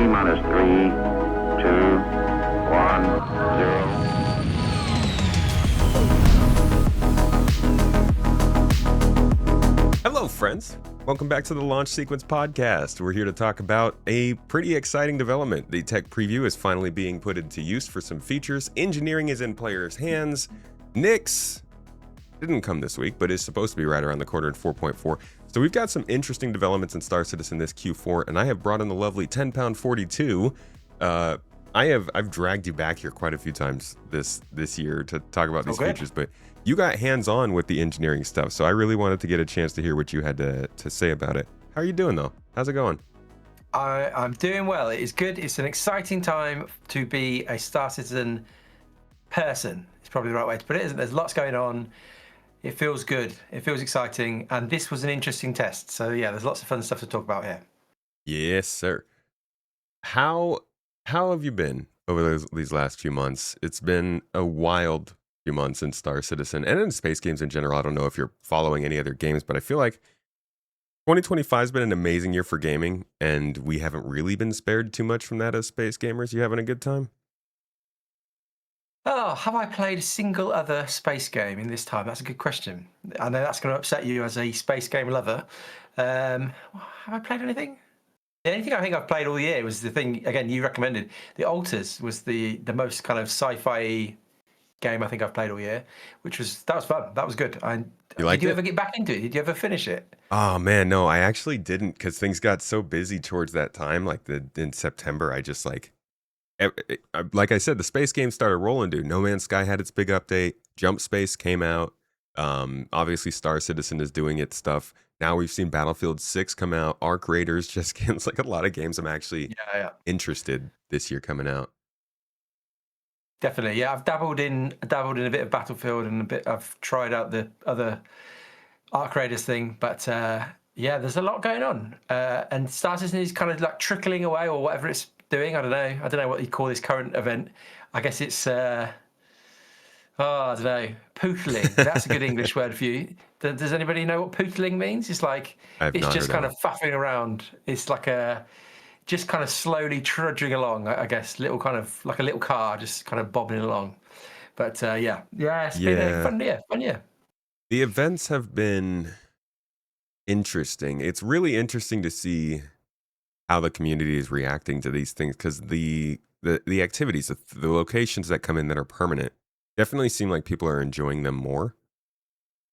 T-minus 3, 2, 1, 0. Hello, friends. Welcome back to the Launch Sequence Podcast. We're here to talk about a pretty exciting development. The tech preview is finally being put into use for some features. Engineering is in players' hands. Nix didn't come this week, but is supposed to be right around the corner in 4.4. So we've got some interesting developments in Star Citizen this Q4, and I have brought in the lovely TenPoundFortyTwo. I've dragged you back here quite a few times this year to talk about these features, but you got hands-on with the engineering stuff, so I really wanted to get a chance to hear what you had to say about it. How are you doing, though? How's it going? I'm doing well. It is good. It's an exciting time to be a Star Citizen person. It's probably the right way to put it, isn't it? There's lots going on. It feels good. It feels exciting. And this was an interesting test. So, yeah, there's lots of fun stuff to talk about here. Yes, sir. How have you been over these last few months? It's been a wild few months in Star Citizen and in space games in general. I don't know if you're following any other games, but I feel like 2025 has been an amazing year for gaming, and we haven't really been spared too much from that as space gamers. You having a good time? Oh, have I played a single other space game in this time? That's a good question. I know that's going to upset you as a space game lover. Have I played anything? The only thing I think I've played all year was the thing, again, you recommended. The Alters was the most kind of sci-fi game I think I've played all year, that was fun. That was good. Did you ever get back into it? Did you ever finish it? Oh man, no, I actually didn't, because things got so busy towards that time. Like in September, I just like I said, the space game started rolling, dude. No Man's Sky had its big update. Jump Space came out. Obviously, Star Citizen is doing its stuff. Now we've seen Battlefield 6 come out. Arc Raiders just came. It's like a lot of games I'm actually interested this year coming out. Definitely, yeah. I've dabbled in a bit of Battlefield and I've tried out the other Arc Raiders thing, but yeah, there's a lot going on. And Star Citizen is kind of like trickling away, or whatever it's doing. I don't know what you call this current event. I guess it's I don't know, pootling. That's a good English word for you. Does anybody know what pootling means? It's like it's just kind of faffing around. It's like just kind of slowly trudging along, I guess, kind of like a little car, just kind of bobbing along. But yeah, it's been a fun year. The events have been interesting. It's really interesting to see how the community is reacting to these things, because the activities, the locations that come in that are permanent, definitely seem like people are enjoying them more.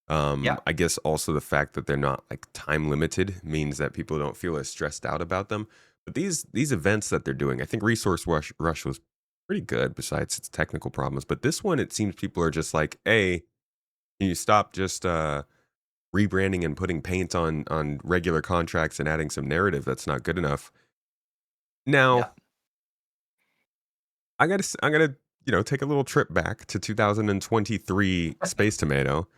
I guess also the fact that they're not like time limited means that people don't feel as stressed out about them. But these events that they're doing, I think Resource Rush was pretty good besides its technical problems. But this one, it seems people are just like, hey, can you stop just rebranding and putting paint on regular contracts and adding some narrative that's not good enough? Now, I gotta take a little trip back to 2023 Space Tomato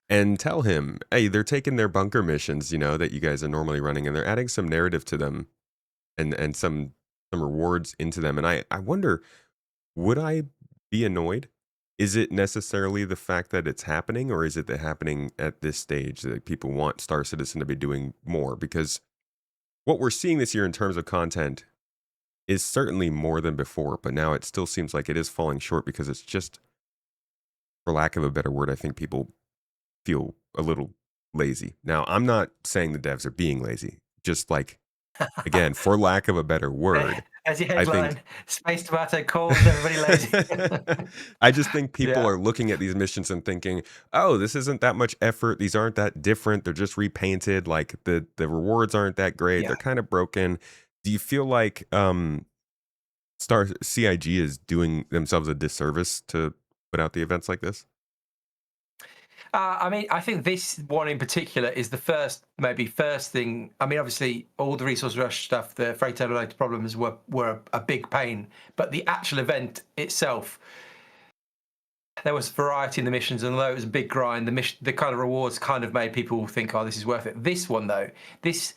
and tell him, hey, they're taking their bunker missions, that you guys are normally running, and they're adding some narrative to them and some rewards into them. And I wonder, would I be annoyed? Is it necessarily the fact that it's happening, or is it that happening at this stage that people want Star Citizen to be doing more? Because what we're seeing this year in terms of content is certainly more than before, but now it still seems like it is falling short, because it's just, for lack of a better word, I think people feel a little lazy. Now, I'm not saying the devs are being lazy, just like, again, for lack of a better word. As your headline, Space Tomato calls everybody lazy. I just think people are looking at these missions and thinking, oh, this isn't that much effort. These aren't that different. They're just repainted. Like the rewards aren't that great. They're kind of broken. Do you feel like Star CIG is doing themselves a disservice to put out the events like this? I mean, I think this one in particular is the first thing. I mean, obviously, all the Resource Rush stuff, the freighter-related problems were a big pain. But the actual event itself, there was variety in the missions, and although it was a big grind, the kind of rewards kind of made people think, oh, this is worth it. This one, though, this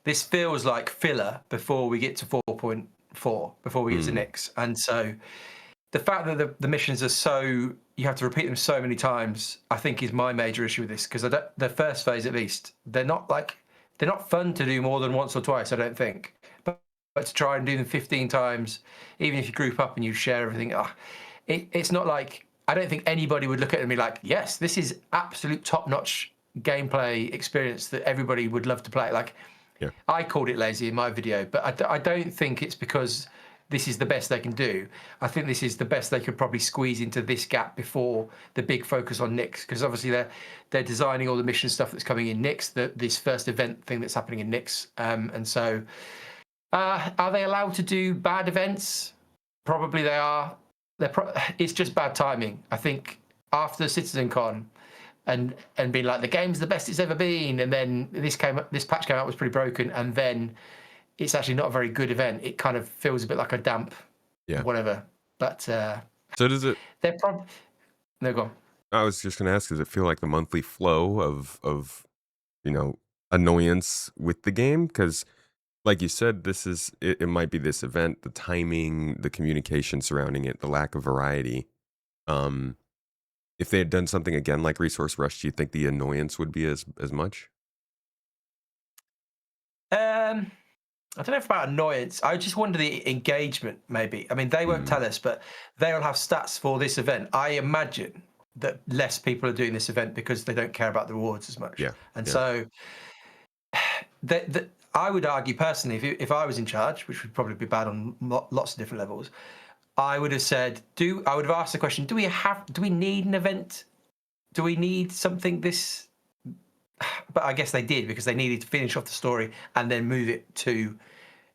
feels like filler before we get to 4.4, before we get to Nix. And so the fact that the missions are you have to repeat them so many times, I think is my major issue with this, because the first phase, at least, they're not fun to do more than once or twice, I don't think. But but to try and do them 15 times, even if you group up and you share everything, it's not like, I don't think anybody would look at it and be like, yes, this is absolute top-notch gameplay experience that everybody would love to play. Like, Yeah. I called it lazy in my video, but I don't think it's because this is the best they can do. I think this is the best they could probably squeeze into this gap before the big focus on Nyx, because obviously they're designing all the mission stuff that's coming in Nyx, this first event thing that's happening in Nyx, and so are they allowed to do bad events? Probably they are. It's just bad timing. I think after CitizenCon and being like the game's the best it's ever been, and then this patch came out, was pretty broken, and then it's actually not a very good event. It kind of feels a bit like a damp Yeah. whatever. But So does it? they're probably no go on. I was just going to ask, does it feel like the monthly flow of you know annoyance with the game? Because like you said, it might be this event, the timing, the communication surrounding it, the lack of variety. Um, if they had done something again like Resource Rush, do you think the annoyance would be as much? I don't know if about annoyance. I just wonder the engagement, maybe. I mean, they won't Mm, tell us, but they'll have stats for this event. I imagine that less people are doing this event because they don't care about the rewards as much. yeah, And yeah. so I would argue personally, if I was in charge, which would probably be bad on lots of different levels, I would have said, I would have asked the question, do we need an event? Do we need something this? But I guess they did, because they needed to finish off the story and then move it to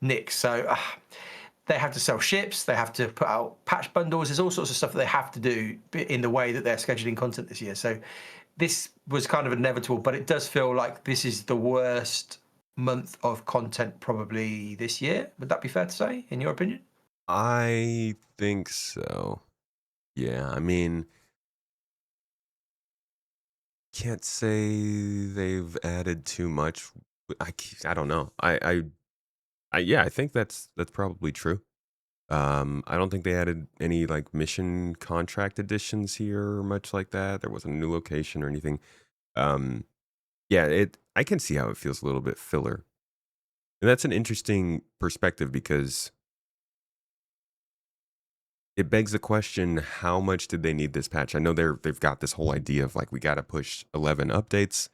Nyx. So they have to sell ships, they have to put out patch bundles. There's all sorts of stuff that they have to do in the way that they're scheduling content this year. So this was kind of inevitable, but it does feel like this is the worst month of content probably this year. Would that be fair to say, in your opinion? I think so. Yeah, I mean, can't say they've added too much. I don't know. Yeah, I think that's probably true. I don't think they added any like mission contract additions here or much like that. There wasn't a new location or anything. Um, yeah, I can see how it feels a little bit filler. And that's an interesting perspective because it begs the question, how much did they need this patch? I know they've got this whole idea of like we got to push 11 updates,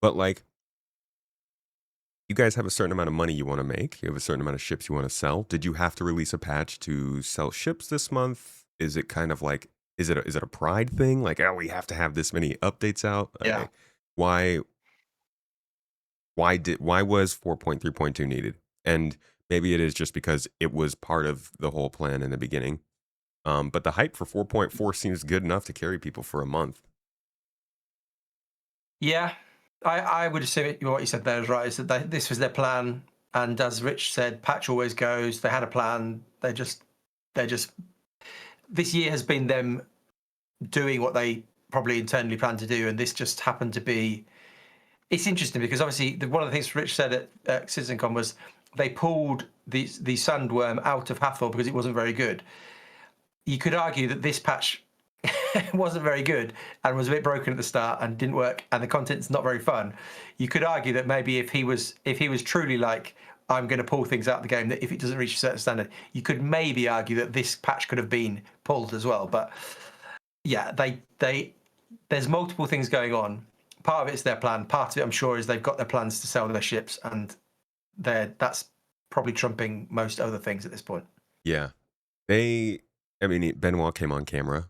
but like you guys have a certain amount of money you want to make. You have a certain amount of ships you want to sell. Did you have to release a patch to sell ships this month? Is it kind of like is it a pride thing? Like, oh, we have to have this many updates out. Yeah. Why why was 4.3.2 needed? And maybe it is just because it was part of the whole plan in the beginning. But the hype for 4.4 seems good enough to carry people for a month. Yeah. I would assume what you said there is right, is that this was their plan. And as Rich said, patch always goes. They had a plan. They're just, this year has been them doing what they probably internally planned to do. And this just happened to be, it's interesting because obviously one of the things Rich said at CitizenCon was they pulled the Sandworm out of Hathor because it wasn't very good. You could argue that this patch wasn't very good and was a bit broken at the start and didn't work, and the content's not very fun. You could argue that maybe if he was truly like, I'm going to pull things out of the game, that if it doesn't reach a certain standard, you could maybe argue that this patch could have been pulled as well. But yeah, there's multiple things going on. Part of it's their plan. Part of it, I'm sure, is they've got their plans to sell their ships, and that's probably trumping most other things at this point. Yeah. I mean, Benoit came on camera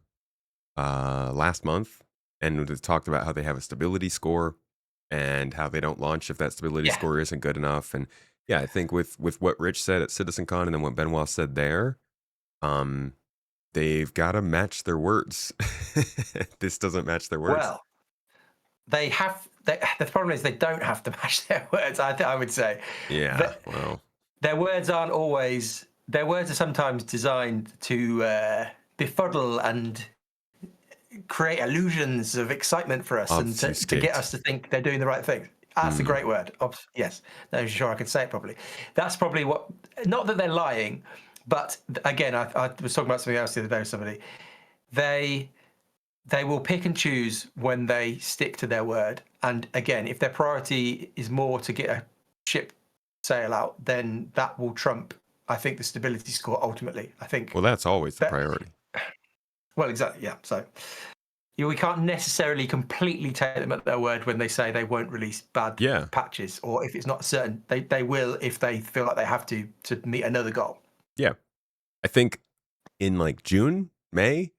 last month and talked about how they have a stability score and how they don't launch if that stability Yeah. score isn't good enough. And yeah, I think with what Rich said at CitizenCon and then what Benoit said there, um, they've got to match their words. This doesn't match their words. Well, they have. The problem is they don't have to match their words. I would say Yeah. that Well, their words aren't always. Their words are sometimes designed to befuddle and create illusions of excitement for us, and to get obfuscate. us to think they're doing the right thing. That's a Mm, great word. Yes, no, sure I can say it properly. That's probably what. Not that they're lying, but again, I was talking about something else the other day with somebody. They they will pick and choose when they stick to their word. And again, if their priority is more to get a ship sale out, then that will trump I think the stability score ultimately. I think Well, that's always the that priority. well, exactly, yeah. So we can't necessarily completely take them at their word when they say they won't release bad Yeah. patches, or if it's not certain, they will if they feel like they have to meet another goal. Yeah. I think in like June, May,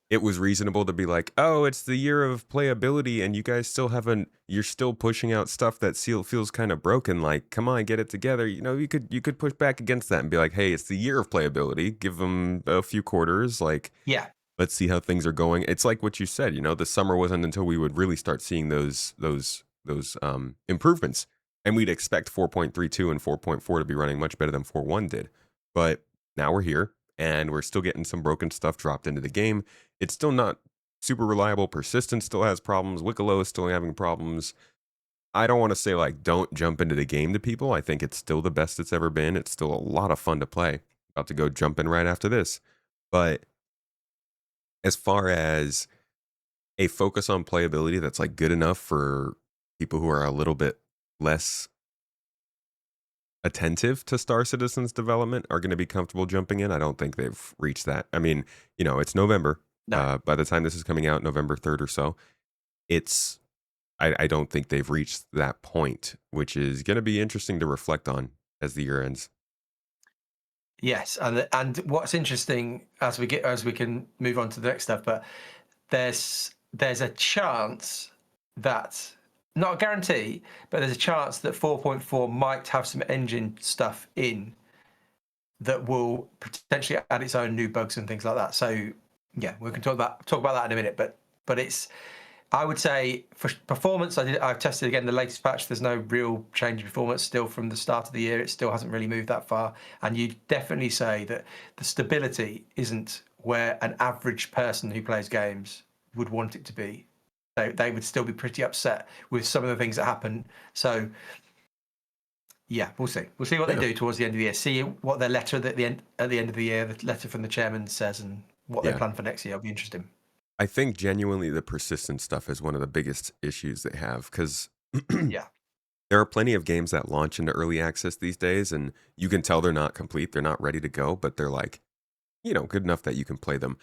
it was reasonable to be like, "Oh, it's the year of playability and you guys still haven't you're still pushing out stuff that feels kind of broken. Like, come on, get it together." You know, you could push back against that and be like, "Hey, it's the year of playability. Give them a few quarters, like Yeah, let's see how things are going." It's like what you said, the summer wasn't until we would really start seeing those improvements. And we'd expect 4.32 and 4.4 to be running much better than 4.1 did. But now we're here and we're still getting some broken stuff dropped into the game. It's still not super reliable. Persistence still has problems. Wicklow is still having problems. I don't want to say like don't jump into the game to people. I think it's still the best it's ever been. It's still a lot of fun to play. About to go jump in right after this. But as far as a focus on playability that's like good enough for people who are a little bit less attentive to Star Citizen's development are going to be comfortable jumping in. I don't think they've reached that. I mean, it's November. no. By the time this is coming out, November 3rd or so, it's I don't think they've reached that point, which is going to be interesting to reflect on as the year ends. Yes, and what's interesting as we can move on to the next stuff, but there's a chance that, not a guarantee, but there's a chance that 4.4 might have some engine stuff in that will potentially add its own new bugs and things like that. So yeah, we can talk about that in a minute. But it's, I would say for performance, I've tested again the latest patch. There's no real change in performance still from the start of the year. It still hasn't really moved that far. And you'd definitely say that the stability isn't where an average person who plays games would want it to be. They would still be pretty upset with some of the things that happen. So yeah, we'll see. We'll see what they Yeah. do towards the end of the year. See what their letter at the end of the year, the letter from the chairman says, and what they Yeah. plan for next year. It'll be interesting. I think genuinely the persistent stuff is one of the biggest issues they have because Yeah. there are plenty of games that launch into early access these days, and you can tell they're not complete. They're not ready to go, but they're like, good enough that you can play them.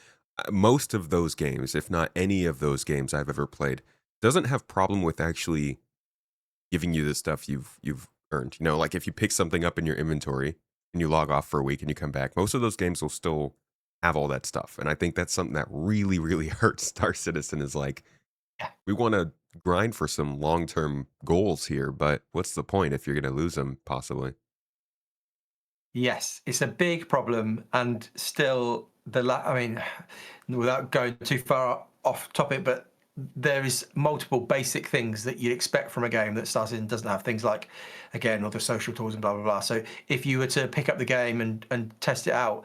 Most of those games, if not any of those games I've ever played, doesn't have problem with actually giving you the stuff you've earned. Like if you pick something up in your inventory and you log off for a week and you come back, most of those games will still have all that stuff. And I think that's something that really, really hurts Star Citizen is like, Yeah. we want to grind for some long-term goals here, but what's the point if you're going to lose them possibly? Yes, it's a big problem, and still I mean, without going too far off topic, but there is multiple basic things that you'd expect from a game that starts in doesn't have things like, again, all the social tools and blah blah blah. So if you were to pick up the game and test it out,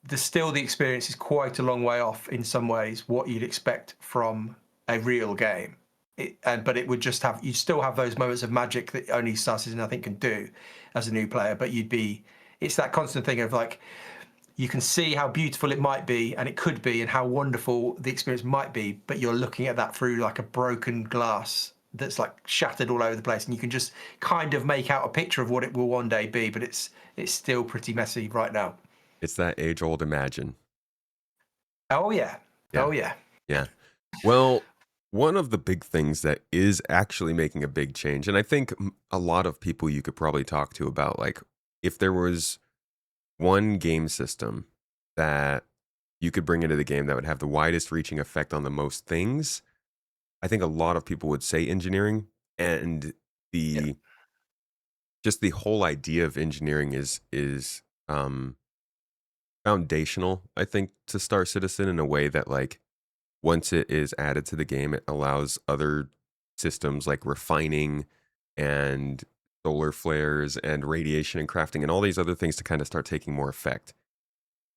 the experience is quite a long way off in some ways what you'd expect from a real game. But it would just have, you'd still have those moments of magic that only Star Citizen I think can do as a new player. But it's that constant thing of like, you can see how beautiful it might be and it could be and how wonderful the experience might be, but you're looking at that through like a broken glass that's like shattered all over the place, and you can just kind of make out a picture of what it will one day be, but it's still pretty messy right now. It's that age-old imagine. Oh yeah. Yeah. Oh yeah. Yeah. Well, one of the big things that is actually making a big change, and I think a lot of people you could probably talk to about like if there was one game system that you could bring into the game that would have the widest reaching effect on the most things, I think a lot of people would say engineering. And Yeah. the just the whole idea of engineering is foundational, I think, to Star Citizen in a way that like once it is added to the game, it allows other systems like refining and solar flares and radiation and crafting and all these other things to kind of start taking more effect.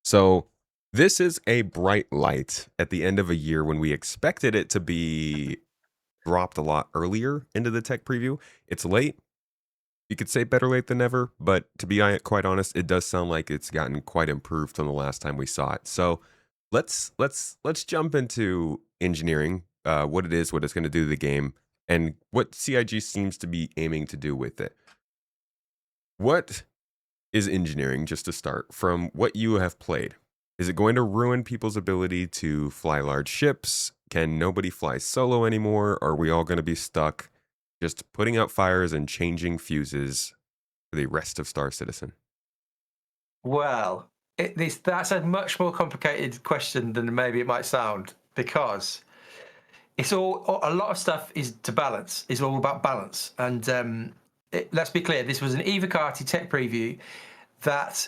So this is a bright light at the end of a year when we expected it to be dropped a lot earlier into the tech preview. It's late. You could say better late than never, but to be quite honest, it does sound like it's gotten quite improved from the last time we saw it. So let's jump into engineering, what it is, what it's going to do to the game, and what CIG seems to be aiming to do with it. What is engineering, just to start, from what you have played? Is it going to ruin people's ability to fly large ships? Can nobody fly solo anymore? Are we all going to be stuck just putting out fires and changing fuses for the rest of Star Citizen? Well, that's a much more complicated question than maybe it might sound, because it's all a lot of stuff is to balance. It's all about balance. And let's be clear: this was an Evocati tech preview that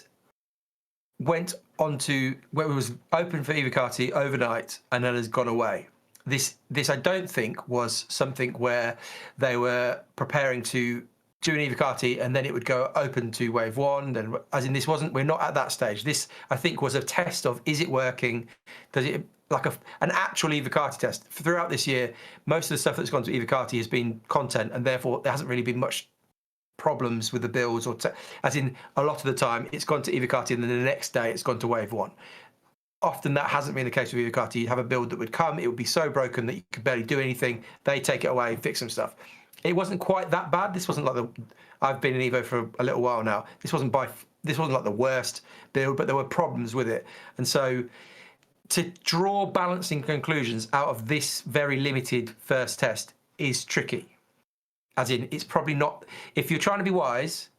went onto where it was open for Evocati overnight and then has gone away. This I don't think was something where they were preparing to do an Evocati and then it would go open to wave one. Then, as in, this wasn't. We're not at that stage. This, I think, was a test of, is it working? Does it, like an actual Evocati test? Throughout this year, most of the stuff that's gone to Evocati has been content, and therefore there hasn't really been much problems with the builds, as in, a lot of the time it's gone to Evocati and then the next day it's gone to wave one. Often that hasn't been the case with Evocati. You'd have a build that would come, it would be so broken that you could barely do anything. They take it away and fix some stuff. It wasn't quite that bad. This wasn't like I've been in Evo for a little while now. This wasn't like the worst build, but there were problems with it. And so to draw balancing conclusions out of this very limited first test is tricky. As in, it's probably not. If you're trying to be wise,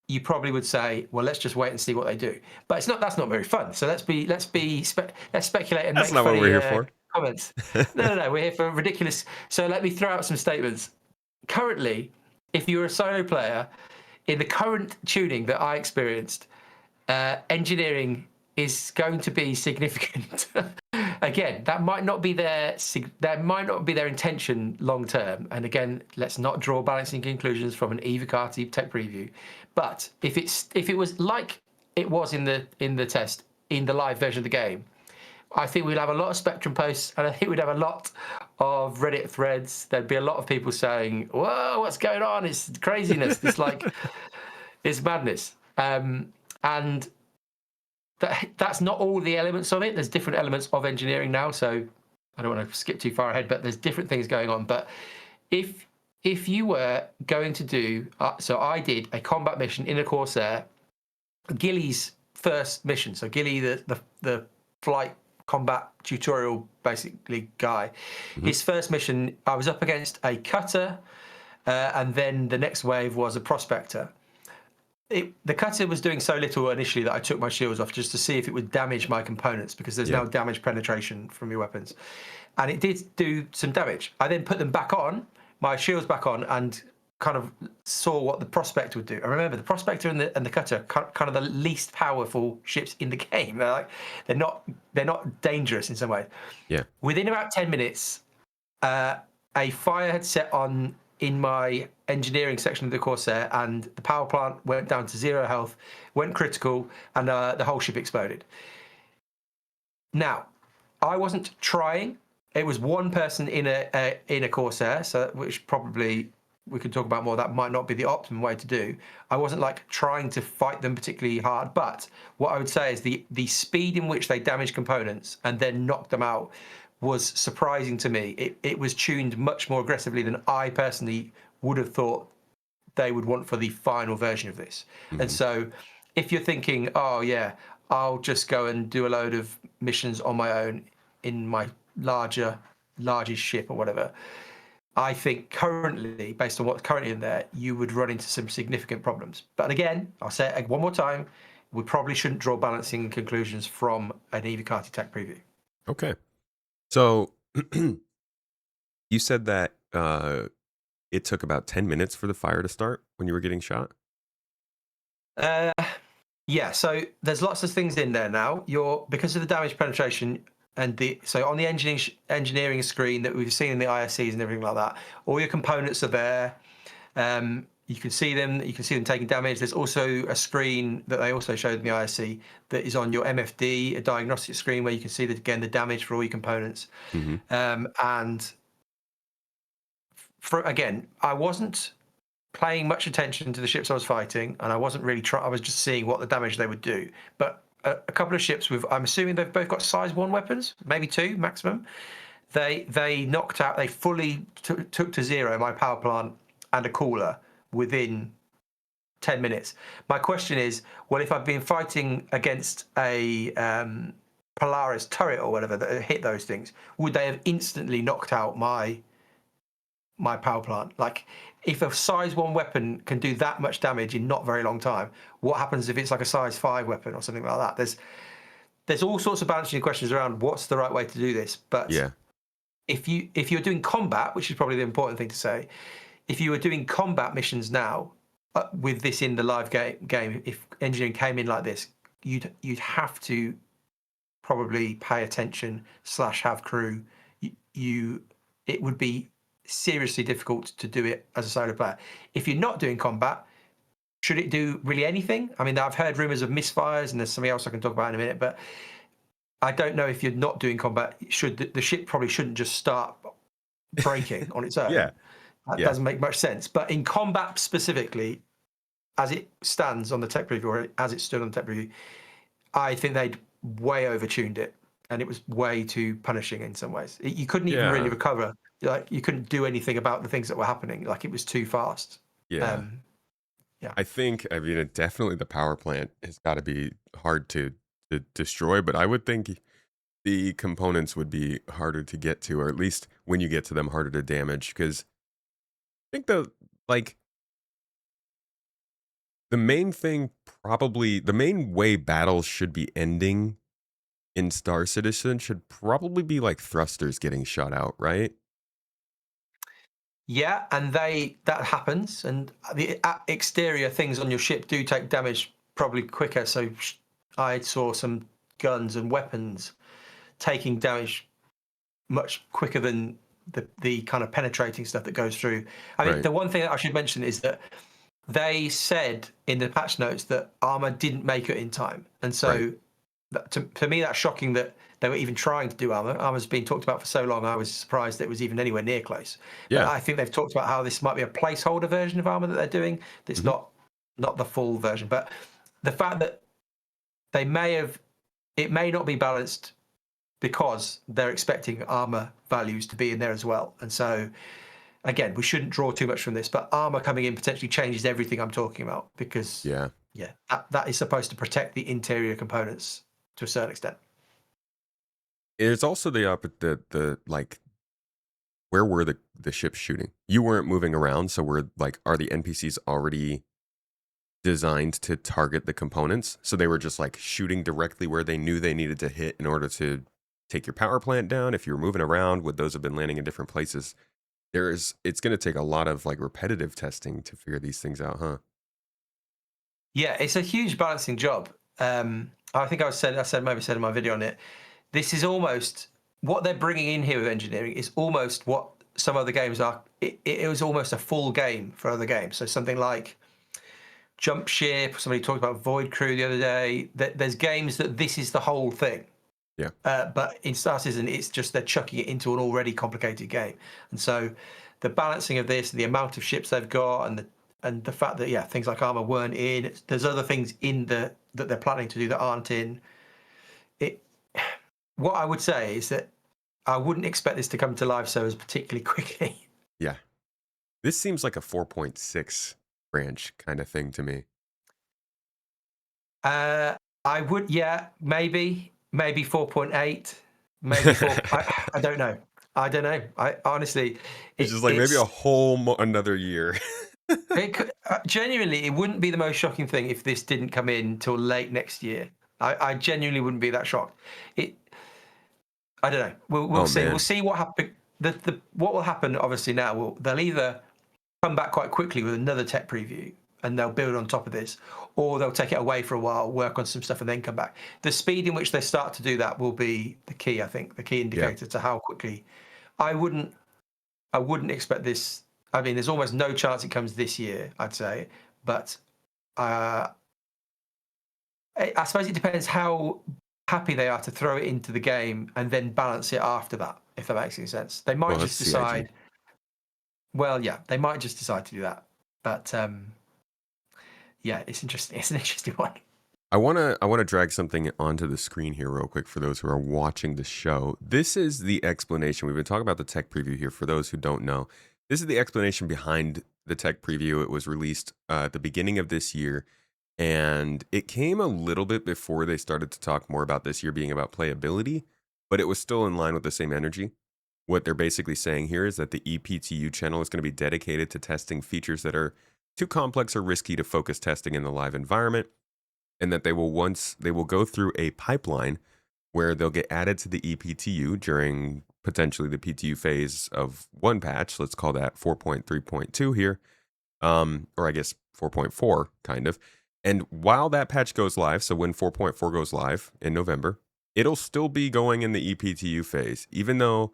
you probably would say, "Well, let's just wait and see what they do." But it's not. That's not very fun. So let's speculate and That's make not what funny we're here for. comments. No. We're here for ridiculous. So let me throw out some statements. Currently, if you're a solo player, in the current tuning that I experienced, engineering is going to be significant. Again, that might not be their intention long term. And again, let's not draw balancing conclusions from an Evocati tech preview. But if it was like it was in the test, in the live version of the game, I think we'd have a lot of Spectrum posts, and I think we'd have a lot of Reddit threads. There'd be a lot of people saying, "Whoa, what's going on? It's craziness. It's like it's madness." And that's not all the elements of it. There's different elements of engineering now, so I don't want to skip too far ahead, but there's different things going on. But if you were going to do, so I did a combat mission in a Corsair, Gilly's first mission. So Gilly, the flight combat tutorial basically guy, his first mission, I was up against a cutter, and then the next wave was a prospector. The cutter was doing so little initially that I took my shields off just to see if it would damage my components, because there's now damage penetration from your weapons. And it did do some damage. I then put them back on, my shields back on, and kind of saw what the prospector would do. I remember the prospector and the cutter, kind of the least powerful ships in the game. They're not dangerous in some way. Yeah. Within about 10 minutes, a fire had set on in my engineering section of the Corsair, and the power plant went down to 0 health, went critical, and the whole ship exploded. Now, I wasn't trying. It was one person in a Corsair, so which probably we could talk about more. That might not be the optimum way to do. I wasn't like trying to fight them particularly hard, but what I would say is the speed in which they damaged components and then knocked them out was surprising to me. It was tuned much more aggressively than I personally would have thought they would want for the final version of this. And so if you're thinking, oh yeah, I'll just go and do a load of missions on my own in my largest ship or whatever, I think currently, based on what's currently in there, you would run into some significant problems. But again, I'll say it one more time, we probably shouldn't draw balancing conclusions from an Evocati tech preview. Okay. So you said that it took about 10 minutes for the fire to start when you were getting shot? Yeah, so there's lots of things in there now. Because of the damage penetration and so on the engineering screen that we've seen in the ISCs and everything like that, all your components are there. You can see them. You can see them taking damage. There's also a screen that they also showed in the ISC that is on your MFD, a diagnostic screen where you can see that again the damage for all your components. And again, I wasn't paying much attention to the ships I was fighting, and I wasn't really I was just seeing what the damage they would do. But a couple of ships with, I'm assuming they've both got size 1 weapons, maybe 2 maximum. They knocked out. They fully took to 0 my power plant and a cooler within 10 minutes. My question is, well, if I've been fighting against a Polaris turret or whatever that hit those things, would they have instantly knocked out my power plant? Like, if a size 1 weapon can do that much damage in not very long time, what happens if it's like a size 5 weapon or something like that? There's all sorts of balancing questions around what's the right way to do this. But Yeah. if you're doing combat, which is probably the important thing to say, if you were doing combat missions now with this in the live game, if engineering came in like this, you'd have to probably pay attention / have crew. It would be seriously difficult to do it as a solo player. If you're not doing combat, should it do really anything? I mean, I've heard rumors of misfires, and there's something else I can talk about in a minute, but I don't know if you're not doing combat, the ship probably shouldn't just start breaking on its own. Yeah. That Yeah. doesn't make much sense. But in combat specifically, as it stands on the tech preview, or as it stood on the tech preview, I think they'd way overtuned it, and it was way too punishing in some ways. You couldn't even really Yeah. recover. Like, you couldn't do anything about the things that were happening. Like, it was too fast. Yeah. Yeah. I mean, definitely the power plant has got to be hard to destroy, but I would think the components would be harder to get to, or at least when you get to them, harder to damage. Because I think the main thing, probably the main way battles should be ending in Star Citizen should probably be like thrusters getting shot out, right? Yeah, and that happens, and the exterior things on your ship do take damage probably quicker. So I saw some guns and weapons taking damage much quicker than the kind of penetrating stuff that goes through. I mean, Right. the one thing that I should mention is that they said in the patch notes that armor didn't make it in time, and so Right. to me that's shocking that they were even trying to do armor. Armor's been talked about for so long. I was surprised that it was even anywhere near close. But Yeah. I think they've talked about how this might be a placeholder version of armor that they're doing. That's Mhm. not the full version. But the fact that it may not be balanced because they're expecting armor values to be in there as well. And so, again, we shouldn't draw too much from this, but armor coming in potentially changes everything I'm talking about, because Yeah. yeah, that is supposed to protect the interior components to a certain extent. It's also the like, where were the ships shooting? You weren't moving around, so are the NPCs already designed to target the components? So they were just like shooting directly where they knew they needed to hit in order to take your power plant down. If you were moving around, would those have been landing in different places? It's going to take a lot of like repetitive testing to figure these things out, huh? Yeah, it's a huge balancing job. I think I maybe said in my video on it, this is almost what they're bringing in here with engineering is almost what some other games are. It was almost a full game for other games. So something like Jump Ship. Somebody talked about Void Crew the other day. There's games that this is the whole thing. Yeah. But in Star Citizen, it's just they're chucking it into an already complicated game, and so the balancing of this, the amount of ships they've got, and the fact that things like armor weren't in. There's other things in that they're planning to do that aren't in it. What I would say is that I wouldn't expect this to come to live servers particularly quickly. Yeah. This seems like a 4.6 branch kind of thing to me. I would, maybe 4.8, maybe 4. I don't know. I honestly, It's just like maybe it's a whole another year. it could, genuinely, it wouldn't be the most shocking thing if this didn't come in till late next year. I genuinely wouldn't be that shocked. I don't know. We'll Oh, see. man. We'll see what happens. What will happen, obviously, now, they'll either come back quite quickly with another tech preview and they'll build on top of this, or they'll take it away for a while, work on some stuff, and then come back. The speed in which they start to do that will be the key, I think, the key indicator to how quickly. I wouldn't expect this. I mean, there's almost no chance it comes this year, I'd say, but I suppose it depends how happy they are to throw it into the game and then balance it after that, if that makes any sense. They might Well, just that's CIG. decide. Well, yeah, they might just decide to do that, but yeah, it's interesting. It's an interesting one. I wanna drag something onto the screen here real quick for those who are watching the show. This is the explanation. We've been talking about the tech preview here for those who don't know. This is the explanation behind the tech preview. It was released at the beginning of this year, and it came a little bit before they started to talk more about this year being about playability, but it was still in line with the same energy. What they're basically saying here is that the EPTU channel is going to be dedicated to testing features that are too complex or risky to focus testing in the live environment, and that they will go through a pipeline where they'll get added to the EPTU during potentially the PTU phase of one patch. Let's call that 4.3.2 here, or I guess 4.4 kind of. And while that patch goes live, so when 4.4 goes live in November, it'll still be going in the EPTU phase, even though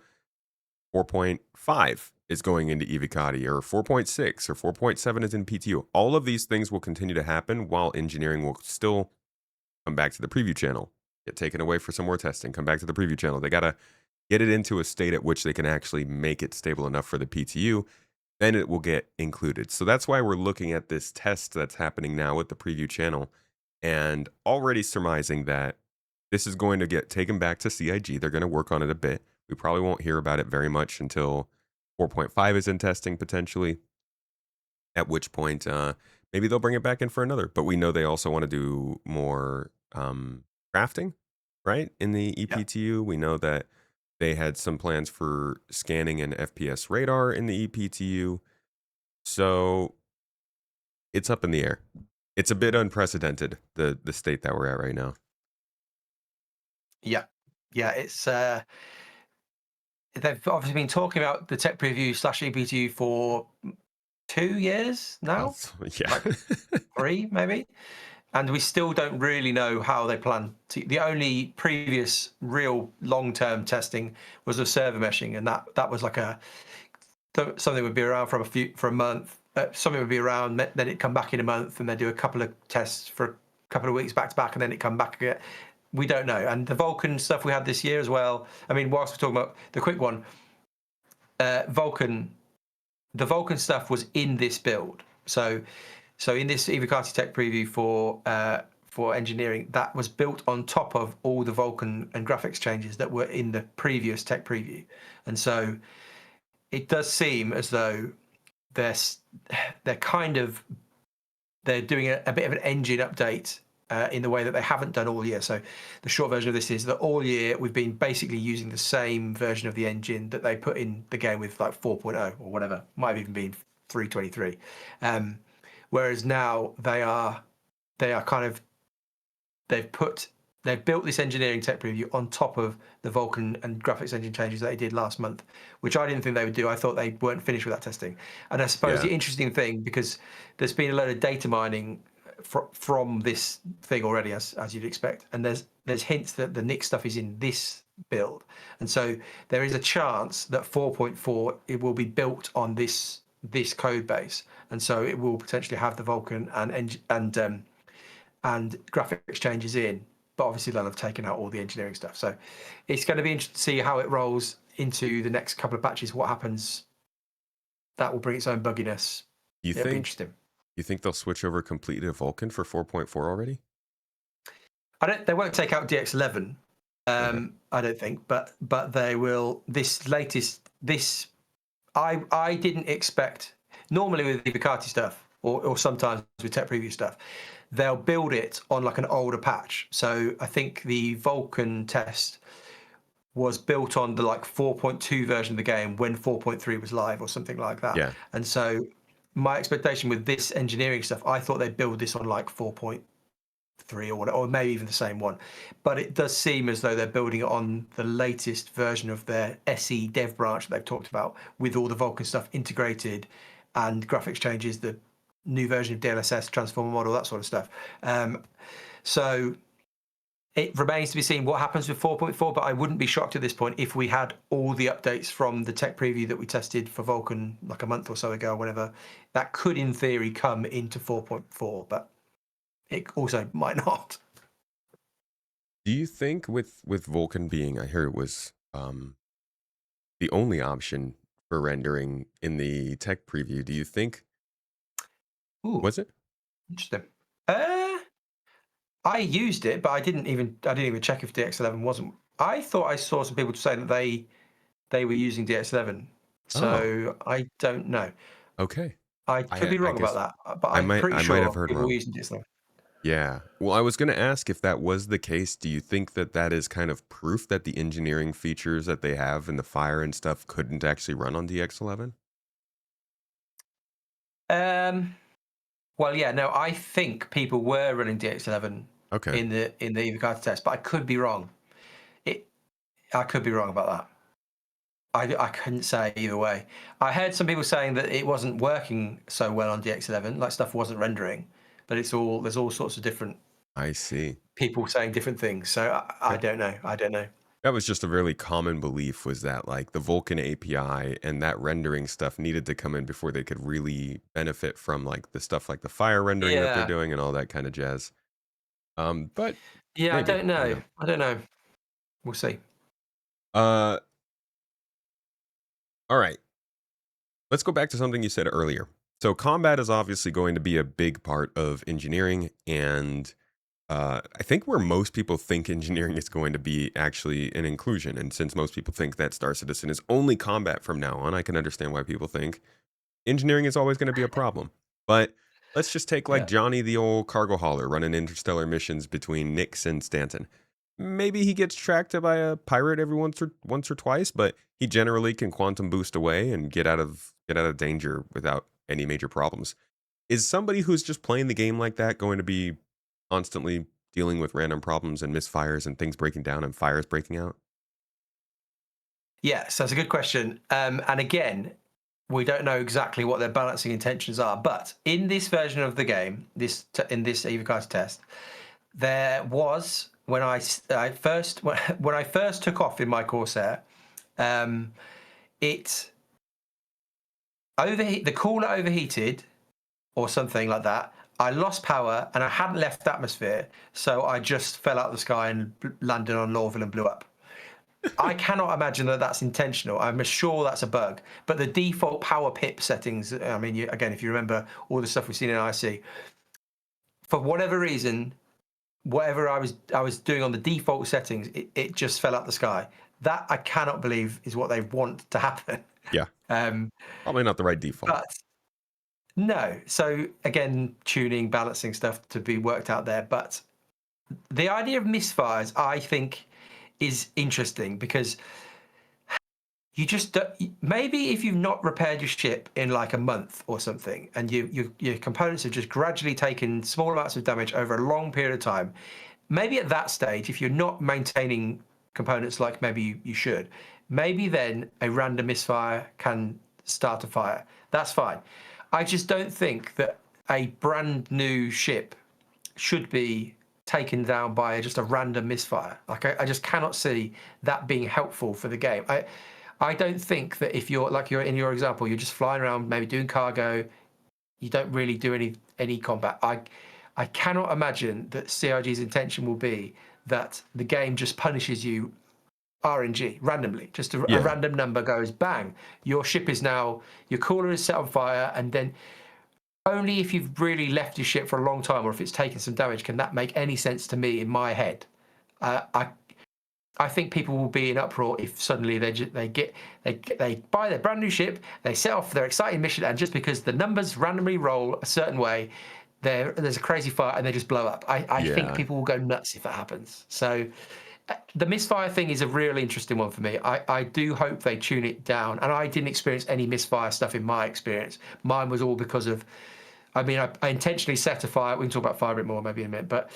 4.5 is going into Evocati, or 4.6 or 4.7 is in PTU. All of these things will continue to happen while engineering will still come back to the preview channel, get taken away for some more testing, come back to the preview channel. They got to get it into a state at which they can actually make it stable enough for the PTU, then it will get included. So that's why we're looking at this test that's happening now with the preview channel and already surmising that this is going to get taken back to CIG. They're going to work on it a bit. We probably won't hear about it very much until 4.5 is in testing potentially, at which point maybe they'll bring it back in for another. But we know they also want to do more crafting, right? In the Yeah. EPTU, we know that they had some plans for scanning and FPS radar in the EPTU. So it's up in the air. It's a bit unprecedented, the state that we're at right now. Yeah. Yeah. It's they've obviously been talking about the tech preview slash EPTU for 2 years now, Yeah. like 3 maybe. And we still don't really know how they plan to. The only previous real long-term testing was of server meshing, and that was like something would be around for a month. Something would be around, then it'd come back in a month, and they do a couple of tests for a couple of weeks back to back, and then it come back again. We don't know. And the Vulkan stuff we had this year as well. I mean, whilst we're talking about the quick one, Vulkan, the Vulkan stuff was in this build. So in this Evocati tech preview for engineering, that was built on top of all the Vulkan and graphics changes that were in the previous tech preview. And so it does seem as though they're kind of they're doing a bit of an engine update in the way that they haven't done all year. So the short version of this is that all year we've been basically using the same version of the engine that they put in the game with, like 4.0 or whatever, might have even been 3.23. Whereas now they are kind of they've built this engineering tech preview on top of the Vulkan and graphics engine changes that they did last month, which I didn't think they would do. I thought they weren't finished with that testing. And I suppose Yeah. the interesting thing, because there's been a load of data mining from this thing already, as you'd expect, and there's hints that the Nick stuff is in this build, and so there is a chance that 4.4 it will be built on this code base, and so it will potentially have the Vulkan and graphics changes in, but obviously they'll have taken out all the engineering stuff. So it's going to be interesting to see how it rolls into the next couple of patches. What happens? That will bring its own bugginess. You It'll be think interesting. you think they'll switch over completely to Vulkan for 4.4 already? They won't take out DX11. Okay. I don't think, but they will. I didn't expect. Normally with the Evocati stuff, or sometimes with tech preview stuff, they'll build it on like an older patch. So I think the Vulkan test was built on the like 4.2 version of the game when 4.3 was live or something like that. Yeah. And so my expectation with this engineering stuff, I thought they'd build this on like 4.3 or whatever, or maybe even the same one. But it does seem as though they're building it on the latest version of their SE dev branch that they've talked about, with all the Vulkan stuff integrated and graphics changes, the new version of DLSS, transformer model, that sort of stuff. So it remains to be seen what happens with 4.4, but I wouldn't be shocked at this point if we had all the updates from the tech preview that we tested for Vulkan like a month or so ago, or whatever. That could, in theory, come into 4.4, but it also might not. Do you think with Vulkan being, I hear it was the only option for rendering in the tech preview, do you think Ooh, was it? interesting. I used it, but I didn't even check if DX11 wasn't. I thought I saw some people say that they were using DX11, Oh, so I don't know. okay. I could be I wrong about guess that, but I'm pretty I might have sure heard people were wrong. using DX11. Yeah. Well, I was going to ask if that was the case. Do you think that that is kind of proof that the engineering features that they have in the fire and stuff couldn't actually run on DX11? Um, well, yeah, no, I think people were running DX11 Okay. in the Evocati test, but I could be wrong. It, I could be wrong about that. I couldn't say either way. I heard some people saying that it wasn't working so well on DX11, like stuff wasn't rendering, but there's all sorts of different I see. people saying different things. So I Okay. don't know. I don't know. That was just a really common belief was that like the Vulkan API and that rendering stuff needed to come in before they could really benefit from like the stuff like the fire rendering that they're Yeah, doing and all that kind of jazz. But yeah. I maybe, don't I don't know. know. I don't know. We'll see. Uh, all right. Let's go back to something you said earlier. So combat is obviously going to be a big part of engineering, and I think where most people think engineering is going to be actually an inclusion. And since most people think that Star Citizen is only combat from now on, I can understand why people think engineering is always going to be a problem. But let's just take like Yeah. Johnny, the old cargo hauler, running interstellar missions between Nix and Stanton. Maybe he gets tracked by a pirate every once or twice, but he generally can quantum boost away and get out of danger without any major problems. Is somebody who's just playing the game like that going to be constantly dealing with random problems and misfires and things breaking down and fires breaking out? Yeah. So that's a good question. And again, we don't know exactly what their balancing intentions are, but in this version of the game, in this Evocati test, there was I first when I first took off in my Corsair, um, it the cooler overheated or something like that. I lost power and I hadn't left atmosphere, so I just fell out of the sky and landed on Lorville and blew up. I cannot imagine that that's intentional. I'm sure that's a bug. But the default power pip settings, I mean, again, if you remember all the stuff we've seen in IC, for whatever reason, whatever I was doing on the default settings, it just fell out the sky. That I cannot believe is what they want to happen. Yeah, Um, probably not the right default. but no. So again, tuning, balancing stuff to be worked out there. But the idea of misfires, I think, is interesting because you just maybe if you've not repaired your ship in like a month or something, and your components have just gradually taken small amounts of damage over a long period of time, maybe at that stage, if you're not maintaining components like maybe you should, maybe then a random misfire can start a fire. That's fine. I just don't think that a brand new ship should be taken down by just a random misfire. Like I just cannot see that being helpful for the game. I don't think that if you're like you're in your example, you're just flying around, maybe doing cargo, you don't really do any combat. I cannot imagine that CIG's intention will be that the game just punishes you RNG randomly. Just a Yeah, random number goes bang. Your ship is now your cooler is set on fire, and then only if you've really left your ship for a long time or if it's taken some damage can that make any sense to me in my head. Uh, I I think people will be in uproar if suddenly they buy their brand new ship, they set off their exciting mission, and just because the numbers randomly roll a certain way, there's a crazy fire and they just blow up. I think yeah, people will go nuts if that happens. So the misfire thing is a real interesting one for me. I do hope they tune it down, and I didn't experience any misfire stuff in my experience. Mine was all because of I mean, I intentionally set a fire. We can talk about fire a bit more maybe in a minute, but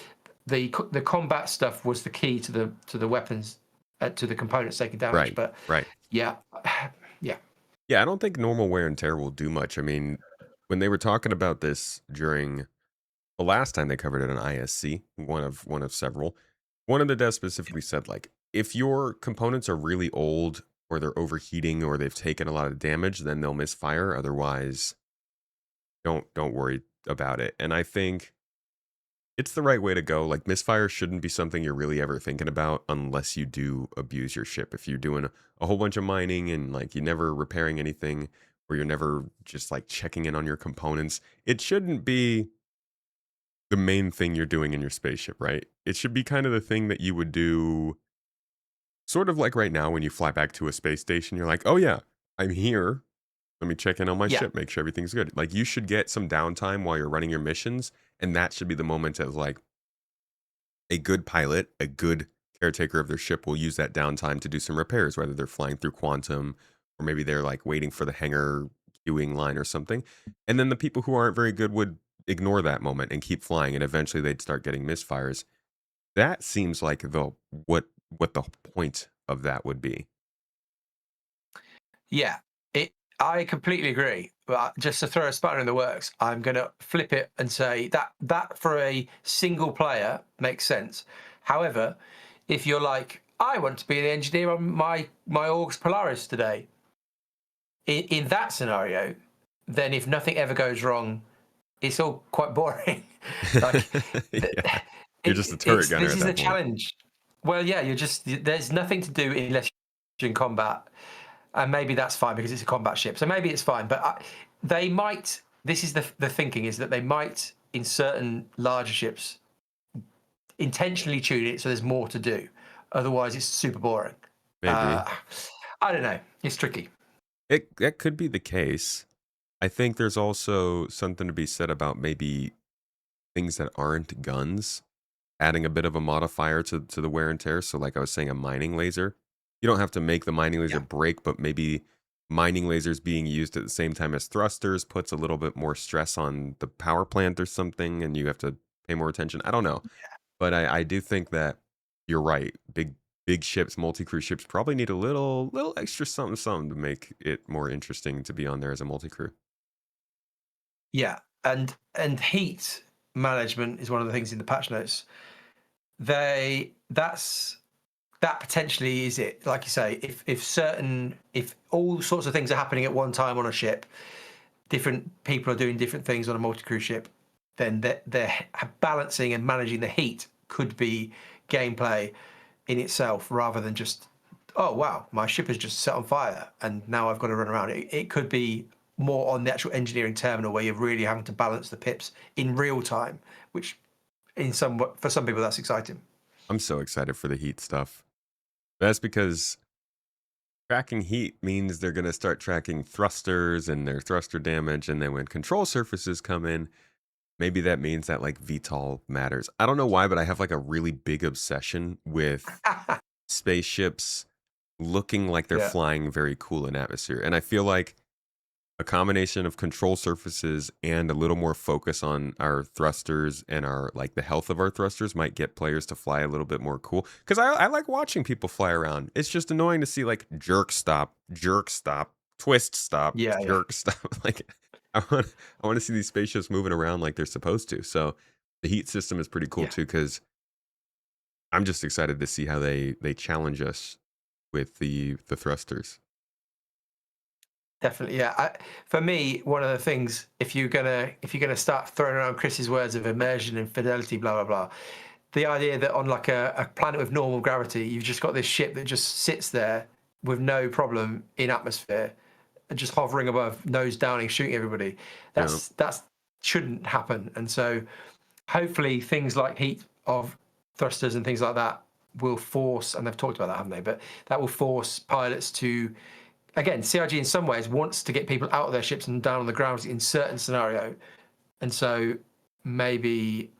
the combat stuff was the key to the weapons, to the components taking damage. right, But right. yeah, yeah, Yeah, I don't think normal wear and tear will do much. I mean, when they were talking about this during the last time they covered it on ISC, one of several, one of the devs specifically said like if your components are really old or they're overheating or they've taken a lot of damage, then they'll misfire. Otherwise, don't worry about it. And I think it's the right way to go. Like misfire shouldn't be something you're really ever thinking about unless you do abuse your ship. If you're doing a whole bunch of mining and like you're never repairing anything or you're never just like checking in on your components, it shouldn't be the main thing you're doing in your spaceship, right? It should be kind of the thing that you would do sort of like right now when you fly back to a space station, you're like, "Oh yeah, I'm here. Let me check in on my Yeah, ship, make sure everything's good. Like, you should get some downtime while you're running your missions, and that should be the moment of like a good pilot, a good caretaker of their ship will use that downtime to do some repairs, whether they're flying through quantum or maybe they're like waiting for the hangar queuing line or something. And then the people who aren't very good would ignore that moment and keep flying, and eventually they'd start getting misfires. That seems like what the point of that would be. yeah. It. I completely agree. But just to throw a spanner in the works, I'm going to flip it and say that for a single player makes sense. However, if you're like, I want to be the engineer on my Orgs Polaris today, in that scenario, then if nothing ever goes wrong, it's all quite boring. Like, Yeah. You're just a turret gunner this at is the that point. challenge. Well, yeah, there's nothing to do unless you're in combat, and maybe that's fine because it's a combat ship. So maybe it's fine, but they might. This is the thinking is that they might in certain larger ships intentionally tune it so there's more to do. Otherwise, it's super boring. Maybe. Uh, I don't know. It's tricky. It that could be the case. I think there's also something to be said about maybe things that aren't guns, adding a bit of a modifier to the wear and tear. So, like I was saying, a mining laser. You don't have to make the mining laser Yeah. break, but maybe mining lasers being used at the same time as thrusters puts a little bit more stress on the power plant or something, and you have to pay more attention. I don't know, but I do think that you're right. Big ships, multi-crew ships probably need a little extra something something to make it more interesting to be on there as a multi-crew. Yeah, and heat management is one of the things in the patch notes. That's that potentially is it. Like you say, if all sorts of things are happening at one time on a ship, different people are doing different things on a multi-crew ship, then they're balancing and managing the heat could be gameplay in itself rather than just, oh wow, my ship has just set on fire and now I've got to run around. It could be more on the actual engineering terminal where you're really having to balance the pips in real time, which for some people that's exciting. I'm so excited for the heat stuff. That's because tracking heat means they're going to start tracking thrusters and their thruster damage. And then when control surfaces come in, maybe that means that like VTOL matters. I don't know why, but I have like a really big obsession with spaceships looking like they're Yeah, flying very cool in atmosphere. And I feel like a combination of control surfaces and a little more focus on our thrusters and our like the health of our thrusters might get players to fly a little bit more cool. Because I like watching people fly around. It's just annoying to see like jerk stop, twist stop, yeah, yeah, jerk stop. Like I want to see these spaceships moving around like they're supposed to. So the heat system is pretty cool yeah. too. Because I'm just excited to see how they challenge us with the thrusters. Definitely, yeah. For me, one of the things, if you're gonna start throwing around Chris's words of immersion and fidelity, blah blah blah, the idea that on like a planet with normal gravity, you've just got this ship that just sits there with no problem in atmosphere, and just hovering above, nose downing, shooting everybody. You know, That's shouldn't happen. And so, hopefully, things like heat of thrusters and things like that will force, and they've talked about that, haven't they? But that will force pilots to, again, CIG in some ways wants to get people out of their ships and down on the ground in certain scenario, and so maybe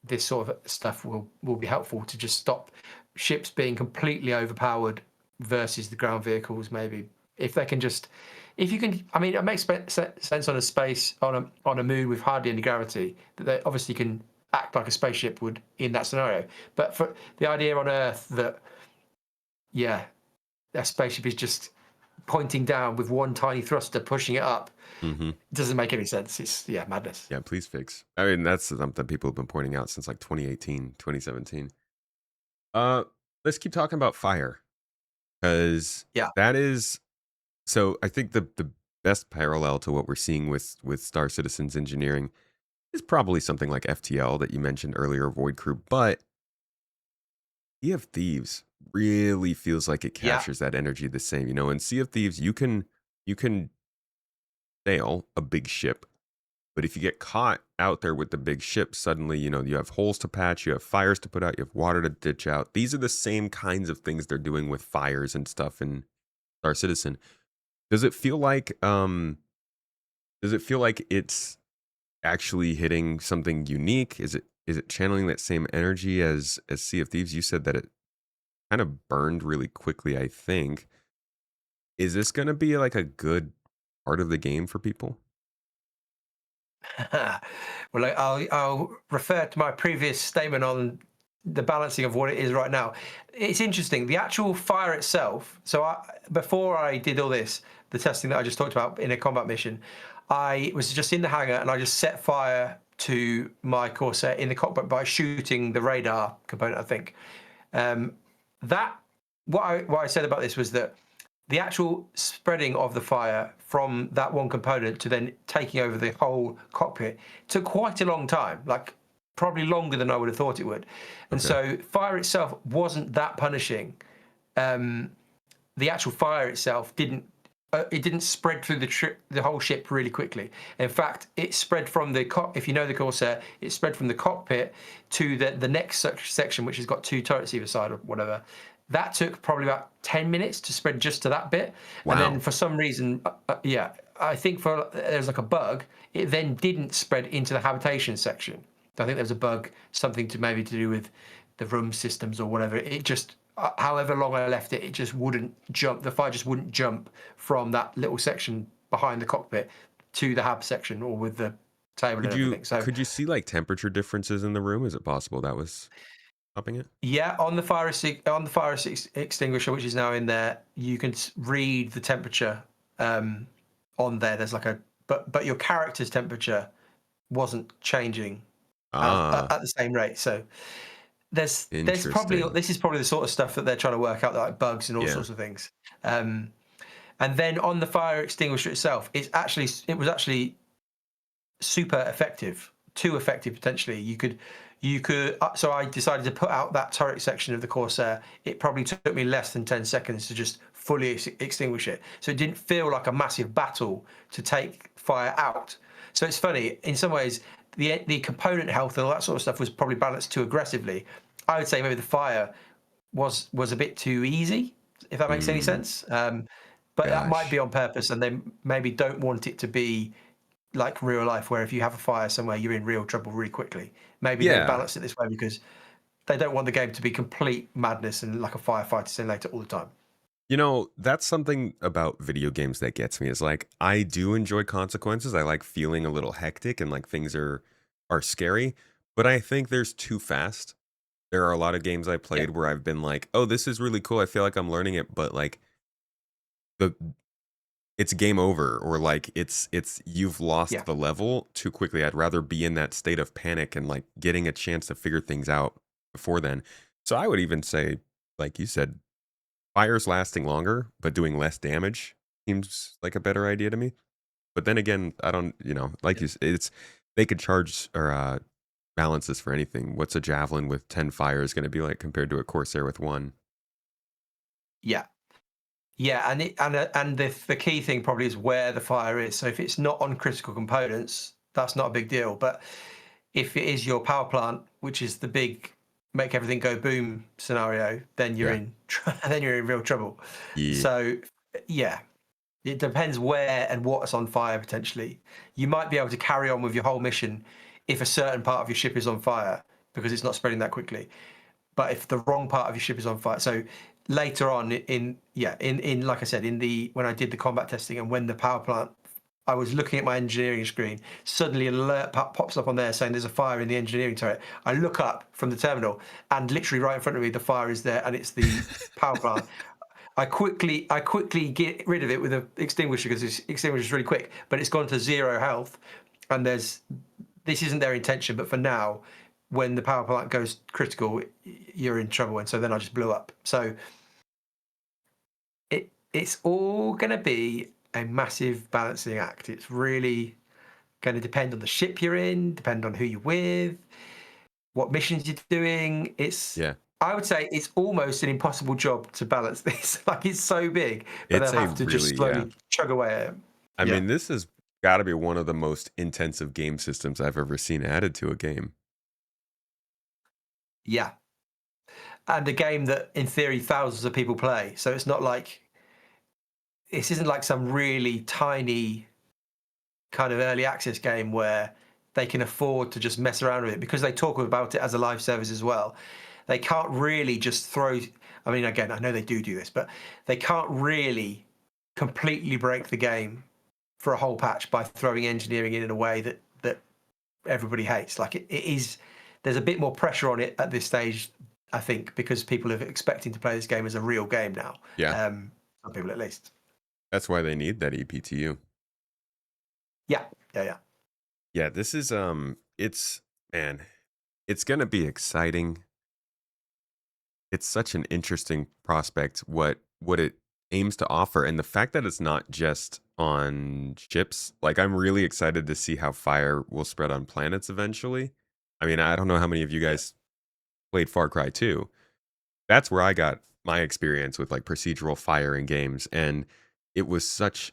this sort of stuff will be helpful to just stop ships being completely overpowered versus the ground vehicles. Maybe if they can just, if you can, I mean, it makes sense on a space on a moon with hardly any gravity that they obviously can act like a spaceship would in that scenario. But for the idea on Earth that, yeah, a spaceship is just pointing down with one tiny thruster pushing it up, hmm doesn't make any sense. It's, yeah, madness. Yeah, please fix. I mean, that's something people have been pointing out since like 2018, 2017. Uh, let's keep talking about fire because Yeah, that is so. I think the best parallel to what we're seeing with Star Citizen's engineering is probably something like FTL that you mentioned earlier, Void Crew. But Sea of Thieves really feels like it yeah, captures that energy the same. You know, in Sea of Thieves, you can sail a big ship. But if you get caught out there with the big ship, suddenly, you know, you have holes to patch, you have fires to put out, you have water to ditch out. These are the same kinds of things they're doing with fires and stuff in Star Citizen. Does it feel like it's actually hitting something unique? Is it channeling that same energy as Sea of Thieves? You said that it kind of burned really quickly, I think. Is this gonna be like a good part of the game for people? Well, I'll refer to my previous statement on the balancing of what it is right now. It's interesting. The actual fire itself. So before I did all this, the testing that I just talked about in a combat mission, I was just in the hangar and I just set fire to my Corsair in the cockpit by shooting the radar component. I think um, that what I said about this was that the actual spreading of the fire from that one component to then taking over the whole cockpit took quite a long time, like probably longer than I would have thought it would. And Okay. so fire itself wasn't that punishing. Um, the actual fire itself didn't spread through the whole ship really quickly. In fact, it spread from if you know the Corsair, it spread from the cockpit to the next section, which has got two turrets either side or whatever. That took probably about 10 minutes to spread just to that bit. And then Wow. for some reason, yeah, I think there's like a bug. It then didn't spread into the habitation section. I think there was a bug, something to do with the room systems or whatever. It just, however long I left it, it just wouldn't jump. The fire just wouldn't jump from that little section behind the cockpit to the hab section or with the table and Could you everything. So could you see, like, temperature differences in the room? Is it possible that was stopping it? yeah, on the extinguisher, which is now in there, you can read the temperature on there. There's like but your character's temperature wasn't changing Ah, at the same rate. So there's probably interesting. this is probably the sort of stuff that they're trying to work out, like bugs and all Yeah. sorts of things. Um, and then on the fire extinguisher itself, it was actually super effective, too effective potentially. So I decided to put out that turret section of the Corsair. It probably took me less than 10 seconds to just fully extinguish it. So it didn't feel like a massive battle to take fire out. So it's funny, in some ways, the component health and all that sort of stuff was probably balanced too aggressively. I would say maybe the fire was a bit too easy, if that makes any Mm, sense. But that might be gosh. on purpose, and they maybe don't want it to be like real life, where if you have a fire somewhere, you're in real trouble really quickly. Maybe they've Yeah. balanced it this way because they don't want the game to be complete madness and like a firefighter simulator all the time. That's something about video games that gets me is, like, I do enjoy consequences. I like feeling a little hectic and like things are scary, but I think there's too fast. There are a lot of games I Yeah, played where I've been like, "Oh, this is really cool. I feel like I'm learning it," but like the it's game over or like it's you've lost yeah, the level too quickly. I'd rather be in that state of panic and like getting a chance to figure things out before then. So I would even say, like you said, fires lasting longer but doing less damage seems like a better idea to me. But then again, I don't, like yeah, it's they could charge or balance this for anything. What's a javelin with 10 fires going to be like compared to a corsair with one? yeah. Yeah, and the key thing probably is where the fire is. So if it's not on critical components, that's not a big deal. But if it is your power plant, which is the big make everything go boom scenario, then you're Yeah. in then you're in real trouble. Yeah. So yeah, it depends where and what's on fire potentially. You might be able to carry on with your whole mission if a certain part of your ship is on fire because it's not spreading that quickly. But if the wrong part of your ship is on fire, so later on in like I said, in the when I did the combat testing and when the power plant, I was looking at my engineering screen. Suddenly, an alert pops up on there saying there's a fire in the engineering turret. I look up from the terminal, and literally right in front of me, the fire is there, and it's the power plant. I quickly get rid of it with an extinguisher because this extinguisher is really quick, but it's gone to zero health, and this isn't their intention, but for now, when the power plant goes critical, you're in trouble, and so then I just blew up. So it's all going to be a massive balancing act. It's really going to depend on the ship you're in, depend on who you're with, what missions you're doing. Yeah. I would say it's almost an impossible job to balance this. Like it's so big, but they'll It's a have to just really, yeah. slowly chug away at it. I Yeah, mean, this has got to be one of the most intensive game systems I've ever seen added to a game. yeah. And a game that, in theory, thousands of people play. So it's not like this isn't like some really tiny kind of early access game where they can afford to just mess around with it because they talk about it as a live service as well. They can't really just throw. I mean, again, I know they do this, but they can't really completely break the game for a whole patch by throwing engineering in a way that everybody hates. Like it is, there's a bit more pressure on it at this stage, I think, because people are expecting to play this game as a real game now. Yeah, Some people at least. that's why they need that EPTU. Yeah, yeah, yeah. Yeah, this is it's man, it's gonna be exciting. It's such an interesting prospect what it aims to offer, and the fact that it's not just on ships. Like I'm really excited to see how fire will spread on planets eventually. I mean, I don't know how many of you Yeah. guys played Far Cry 2. That's where I got my experience with like procedural fire in games, and it was such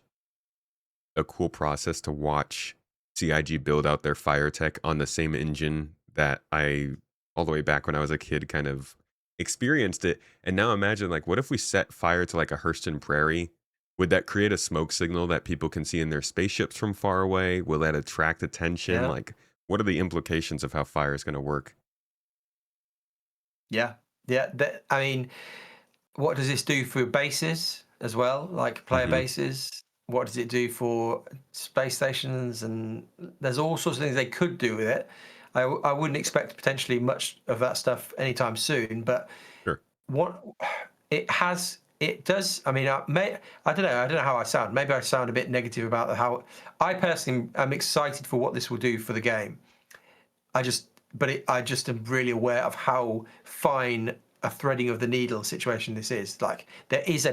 a cool process to watch CIG build out their fire tech on the same engine that I, all the way back when I was a kid, kind of experienced it. And now imagine, like, what if we set fire to like a Hurston Prairie? Would that create a smoke signal that people can see in their spaceships from far away? Will that attract attention? Yeah. Like, what are the implications of how fire is going to work? Yeah. Yeah. I mean, what does this do for bases as well, like player Hmm. bases? What does it do for space stations? And there's all sorts of things they could do with it. I wouldn't expect potentially much of that stuff anytime soon, but Sure. what it does. I mean, I don't know. I don't know how I sound. Maybe I sound a bit negative about how I personally am excited for what this will do for the game. I just am really aware of how fine a threading of the needle situation this is. Like there is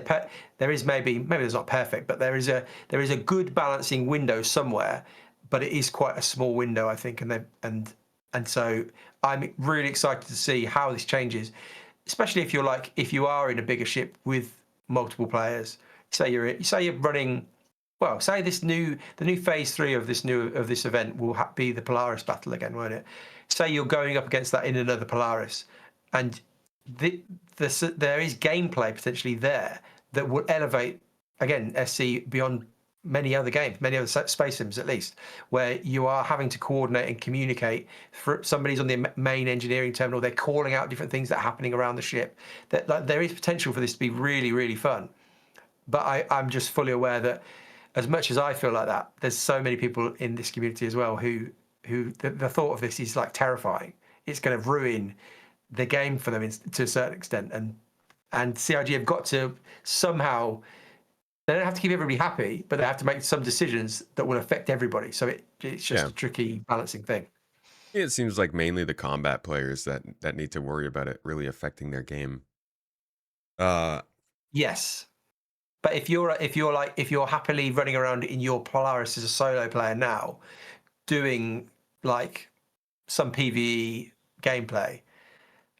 maybe it's not perfect, but there is a good balancing window somewhere, but it is quite a small window, I think, and so I'm really excited to see how this changes, especially if you are in a bigger ship with multiple players. Say you're running, well, say the new phase three of this event will be the Polaris battle again, won't it? Say you're going up against that in another Polaris, and there is gameplay potentially there that will elevate again SC beyond many other games, many other space sims at least, where you are having to coordinate and communicate. For somebody's on the main engineering terminal, they're calling out different things that are happening around the ship. That like, there is potential for this to be really, really fun. But I'm just fully aware that as much as I feel like that, there's so many people in this community as well who the thought of this is like terrifying. It's going to ruin the game for them to a certain extent, and CIG have got to somehow. They don't have to keep everybody happy, but they have to make some decisions that will affect everybody. So it's just Yeah. a tricky balancing thing. It seems like mainly the combat players that need to worry about it really affecting their game. Uh, Yes, but if you're happily running around in your Polaris as a solo player now, doing like some PVE gameplay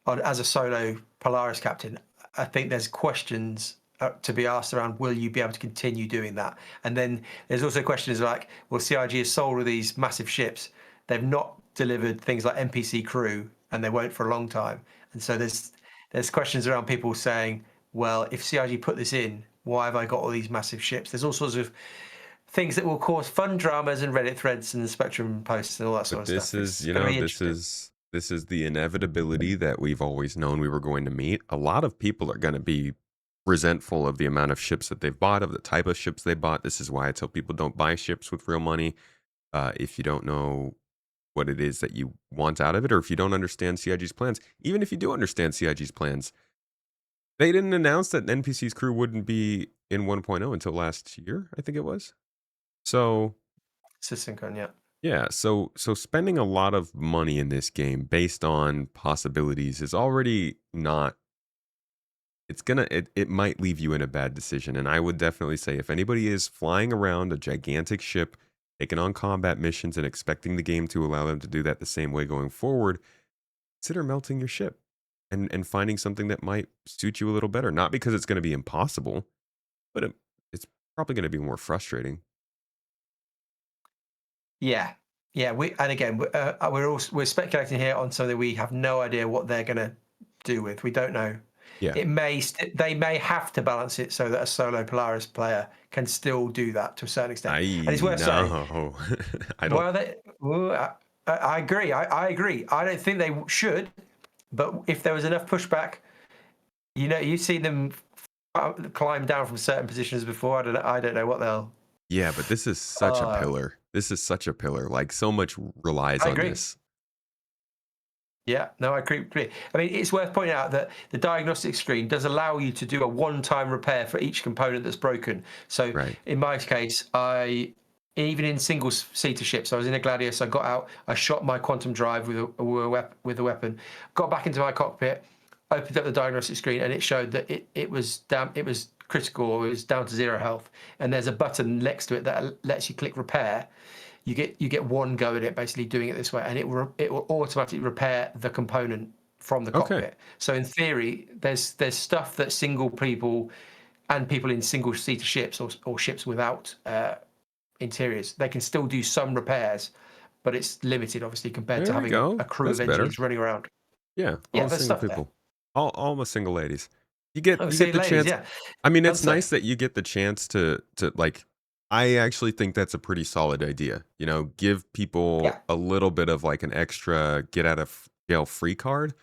as a solo Polaris captain, I think there's questions to be asked around will you be able to continue doing that? And then there's also questions like, well, CIG has sold all these massive ships. They've not delivered things like NPC crew, and they won't for a long time. And so there's questions around people saying, well, if CIG put this in, why have I got all these massive ships? There's all sorts of things that will cause fun dramas and Reddit threads and Spectrum posts and all that sort but of this stuff. is, It's you going to know, be interesting. this is the inevitability that we've always known we were going to meet. A lot of people are going to be resentful of the amount of ships that they've bought, of the type of ships they bought. This is why I tell people don't buy ships with real money. If you don't know what it is that you want out of it, or if you don't understand CIG's plans, even if you do understand CIG's plans, they didn't announce that NPC's crew wouldn't be in 1.0 until last year, I think it was. So Syncon, yeah. yeah, so spending a lot of money in this game based on possibilities is already not, it might leave you in a bad decision. And I would definitely say if anybody is flying around a gigantic ship, taking on combat missions and expecting the game to allow them to do that the same way going forward, consider melting your ship and finding something that might suit you a little better. Not because it's going to be impossible, but it's probably going to be more frustrating. Yeah, yeah. We're speculating here on something we have no idea what they're going to do with. We don't know. Yeah. They may have to balance it so that a solo Polaris player can still do that to a certain extent. And it's I worth saying, no. I don't. well, I agree. I agree. I don't think they should, but if there was enough pushback, you've seen them climb down from certain positions before. I don't know what they'll. Yeah, but this is such a Uh, pillar. This is such a pillar. Like so much relies I on agree. this. Yeah, no, I agree. I mean, it's worth pointing out that the diagnostic screen does allow you to do a one-time repair for each component that's broken. So Right. in my case, even in single-seater ships, I was in a Gladius, I got out, I shot my quantum drive with a weapon, got back into my cockpit, opened up the diagnostic screen, and it showed that it was down, it was critical, or it was down to 0 health. And there's a button next to it that lets you click repair. You get one go at it, basically doing it this way, and it will automatically repair the component from the Okay. cockpit. So in theory, there's stuff that single people and people in single seater ships, or ships without interiors, they can still do some repairs, but it's limited, obviously, compared to There we having go. a crew That's of better. engineers running around. Yeah, all Yeah, the there's single stuff there. people. All the single ladies. Oh, You see get you, the ladies. chance. Yeah, I mean, done it's so. nice that you get the chance to like I actually think that's a pretty solid idea. You know, give Yeah, people a little bit of like an extra get out of jail free card.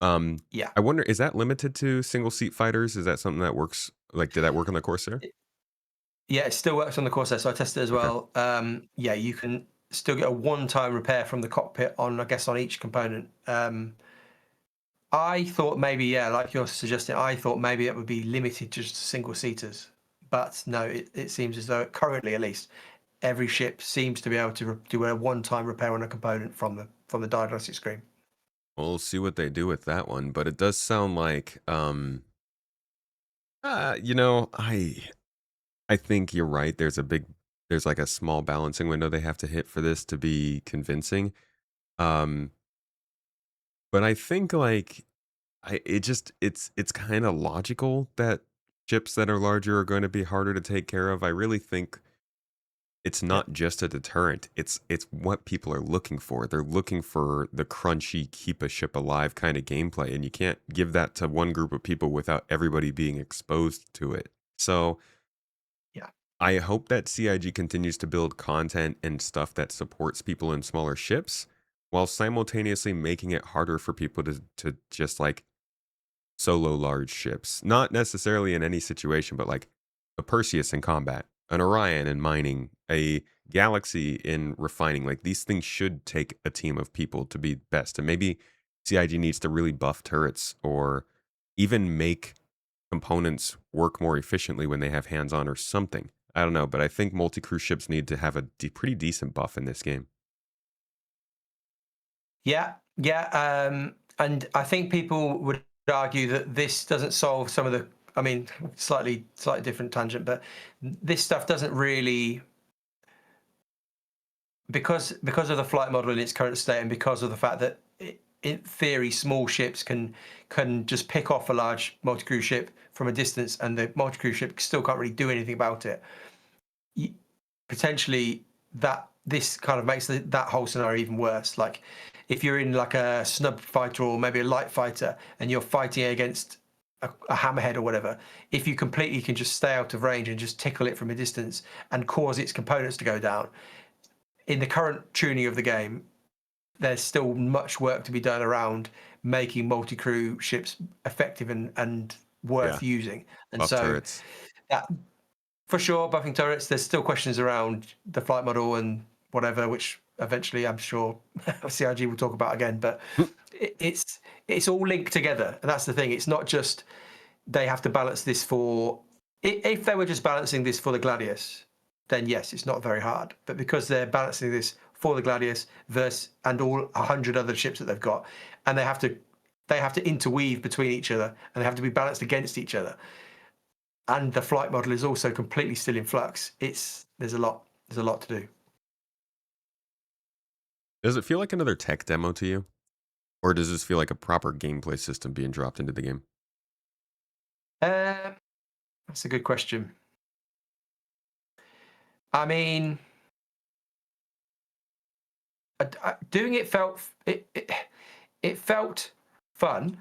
Um yeah. I wonder, is that limited to single seat fighters? Is that something that works, like did that work on the Corsair? Yeah, it still works on the Corsair, so I tested it as Okay. well. Yeah, you can still get a one-time repair from the cockpit on, I guess, on each component. I thought maybe, yeah, like you're suggesting, I thought maybe it would be limited just to single seaters, but no, it seems as though currently, at least, every ship seems to be able to do a one-time repair on a component from the diagnostic screen. We'll see what they do with that one, but it does sound like you know, I think you're right. There's like a small balancing window they have to hit for this to be convincing. Um, but I think like it's kind of logical that ships that are larger are going to be harder to take care of. I really think it's Yeah, not just a deterrent. It's what people are looking for. They're looking for the crunchy, keep a ship alive kind of gameplay, and you can't give that to one group of people without everybody being exposed to it. So yeah, I hope that CIG continues to build content and stuff that supports people in smaller ships while simultaneously making it harder for people to just like solo large ships. Not necessarily in any situation, but like a Perseus in combat, an Orion in mining, a Galaxy in refining. Like these things should take a team of people to be best. And maybe CIG needs to really buff turrets or even make components work more efficiently when they have hands on or something. I don't know, but I think multi crew ships need to have a pretty decent buff in this game. yeah, yeah. And I think people would argue that this doesn't solve some of the. I mean, slightly different tangent, but this stuff doesn't really, because of the flight model in its current state, and because of the fact that in theory small ships can just pick off a large multi-crew ship from a distance, and the multi-crew ship still can't really do anything about it. Potentially, that this kind of makes that whole scenario even worse. Like if you're in like a snub fighter or maybe a light fighter, and you're fighting against a hammerhead or whatever, if you completely can just stay out of range and just tickle it from a distance and cause its components to go down, in the current tuning of the game, there's still much work to be done around making multi-crew ships effective and Yeah. worth using. And Buff so turrets. that, for sure, buffing turrets, there's still questions around the flight model and whatever, which eventually I'm sure CIG will talk about again. But it's all linked together, and that's the thing. It's not just they have to balance this for. If they were just balancing this for the Gladius, then yes, it's not very hard. But because they're balancing this for the Gladius versus and all 100 other ships that they've got, and they have to interweave between each other, and they have to be balanced against each other, and the flight model is also completely still in flux. There's a lot to do. Does it feel like another tech demo to you? Or does this feel like a proper gameplay system being dropped into the game? Um, that's a good question. I mean, doing it felt it felt fun.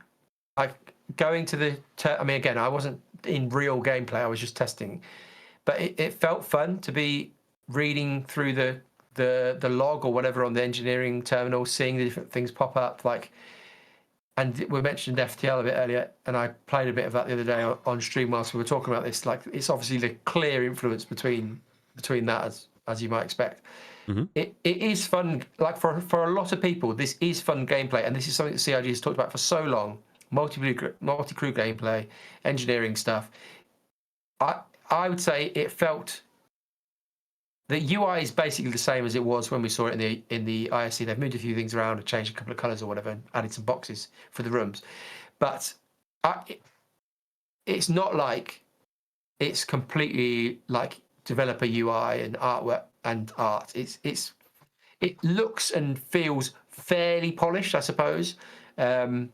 I going to the. I mean, again, I wasn't in real gameplay. I was just testing, but it felt fun to be reading through the log or whatever on the engineering terminal, seeing the different things pop up. Like, and we mentioned FTL a bit earlier, and I played a bit of that the other day on stream whilst we were talking about this. Like, it's obviously the clear influence between that, as you might expect. Hmm. It is fun. Like, for a lot of people, this is fun gameplay, and this is something that CIG has talked about for so long. Multi-crew gameplay, engineering stuff. I would say it felt. The UI is basically the same as it was when we saw it in the ISC. They've moved a few things around, and changed a couple of colours or whatever, and added some boxes for the rooms. But it's not like it's completely like developer UI and artwork and art. It looks and feels fairly polished, I suppose, from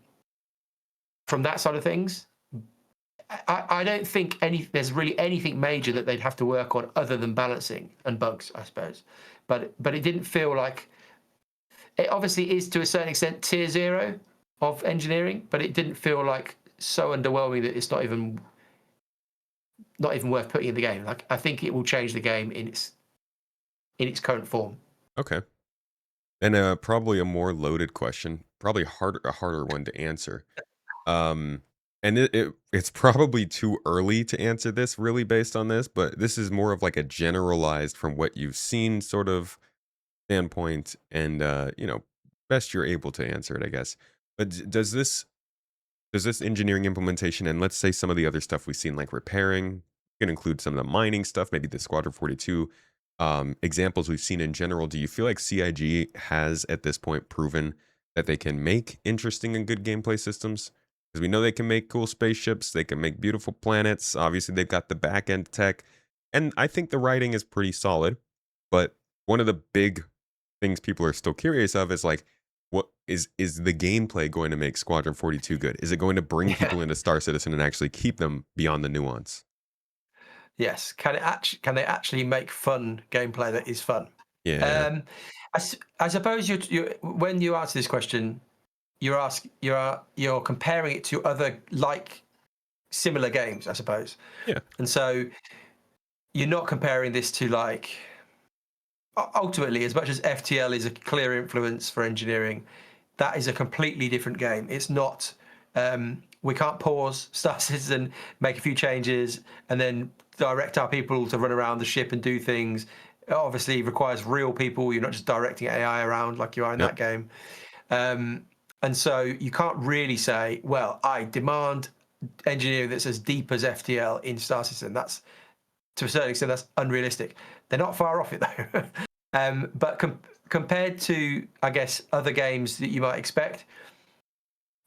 that side of things. I don't think there's really anything major that they'd have to work on other than balancing and bugs, I suppose. But it didn't feel like it obviously is to a certain extent tier 0 of engineering, but it didn't feel like so underwhelming that it's not even worth putting in the game. Like, I think it will change the game in its current form. Okay. And probably a more loaded question, probably a harder one to answer. Um, and it's probably too early to answer this really based on this, but this is more of like a generalized from what you've seen sort of standpoint, and best you're able to answer it, I guess. But does this engineering implementation, and let's say some of the other stuff we've seen like repairing, can include some of the mining stuff, maybe the Squadron 42 examples we've seen in general, do you feel like CIG has at this point proven that they can make interesting and good gameplay systems? Because we know they can make cool spaceships, they can make beautiful planets. Obviously, they've got the back end tech, and I think the writing is pretty solid. But one of the big things people are still curious of is like, what is the gameplay going to make Squadron 42 good? Is it going to bring Yeah. people into Star Citizen and actually keep them beyond the nuance? Yes. Can they actually make fun gameplay that is fun? Yeah. Um, I suppose you when you answer this question, you're comparing it to other like similar games, I suppose, Yeah. and so you're not comparing this to like ultimately, as much as FTL is a clear influence for engineering, that is a completely different game. It's not. We can't pause Star Citizen, make a few changes, and then direct our people to run around the ship and do things. It obviously requires real people. You're not just directing AI around like you are in Yep. that game. And so you can't really say, well, I demand engineering that's as deep as FTL in Star Citizen. That's, to a certain extent, that's unrealistic. They're not far off it though. But compared to, I guess, other games that you might expect,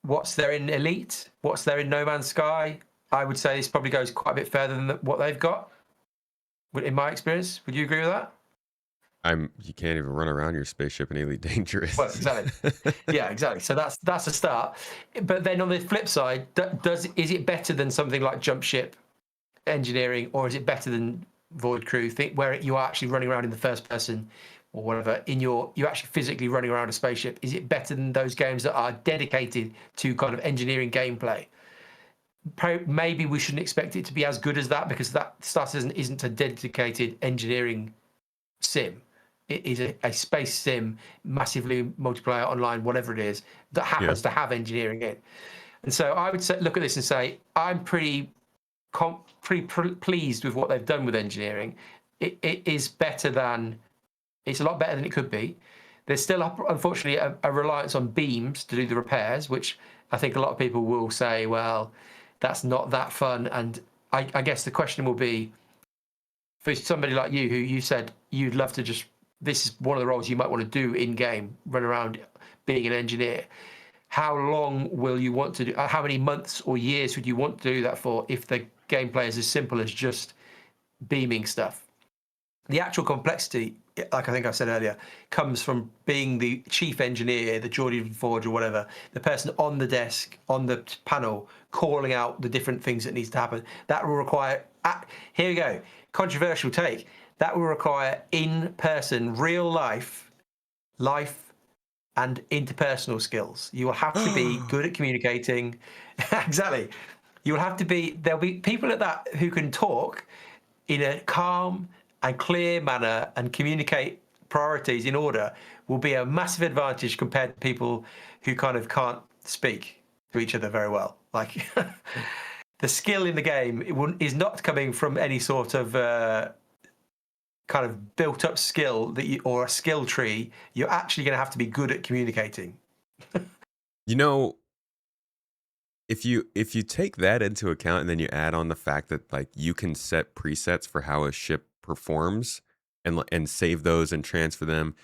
what's there in Elite? What's there in No Man's Sky? I would say this probably goes quite a bit further than what they've got. In my experience, would you agree with that? You can't even run around your spaceship in Elite Well, Dangerous. exactly. Yeah, exactly. So that's a start. But then on the flip side, is it better than something like Jump Ship engineering, or is it better than Void Crew? Where you are actually running around in the first person or whatever, you're actually physically running around a spaceship. Is it better than those games that are dedicated to kind of engineering gameplay? Maybe we shouldn't expect it to be as good as that, because that Star Citizen isn't a dedicated engineering sim. It is a space sim, massively multiplayer online, whatever it is, that Yeah. happens to have engineering in. And so I would look at this and say, I'm pretty pleased with what they've done with engineering. It is better than, it's a lot better than it could be. There's still, unfortunately, a reliance on beams to do the repairs, which I think a lot of people will say, well, that's not that fun. And I guess the question will be, for somebody like you, who you said you'd love to just, this is one of the roles you might want to do in game, run around being an engineer. How long will you want to do? How many months or years would you want to do that for if the gameplay is as simple as just beaming stuff? The actual complexity, like I think I said earlier, comes from being the chief engineer, the Geordie Forge or whatever, the person on the desk, on the panel, calling out the different things that needs to happen. That will require, here we go, controversial take, that will require in-person, real life and interpersonal skills. You will have to be good at communicating. Exactly. You will have to be, there'll be people at that who can talk in a calm and clear manner and communicate priorities in order will be a massive advantage compared to people who kind of can't speak to each other very well. Like the skill in the game is not coming from any sort of kind of built up skill that you, or a skill tree. You're actually going to have to be good at communicating. You know, if you take that into account and then you add on the fact that like you can set presets for how a ship performs and save those and transfer them,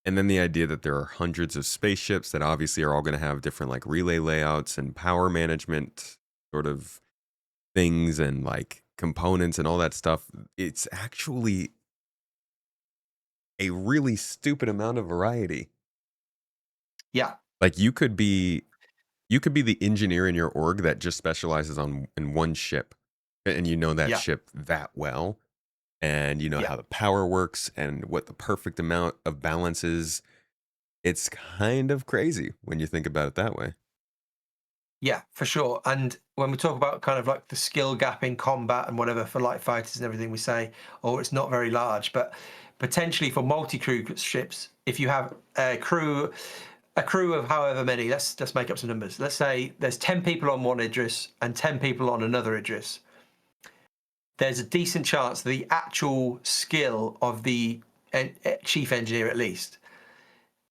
and then the idea that there are hundreds of spaceships that obviously are all going to have different like relay layouts and power management sort of things and like components and all that stuff, it's actually a really stupid amount of variety. Yeah, Like you could be the engineer in your org that just specializes on in one ship, and you know that yeah, ship that well, and you know yeah. how the power works and what the perfect amount of balance is. It's kind of crazy when you think about it that way. Yeah, for sure. And when we talk about kind of like the skill gap in combat and whatever for light fighters and everything, we say, oh, it's not very large. But potentially for multi-crew ships, if you have a crew of however many, let's make up some numbers. Let's say there's 10 people on one Idris and 10 people on another Idris. There's a decent chance the actual skill of the chief engineer, at least,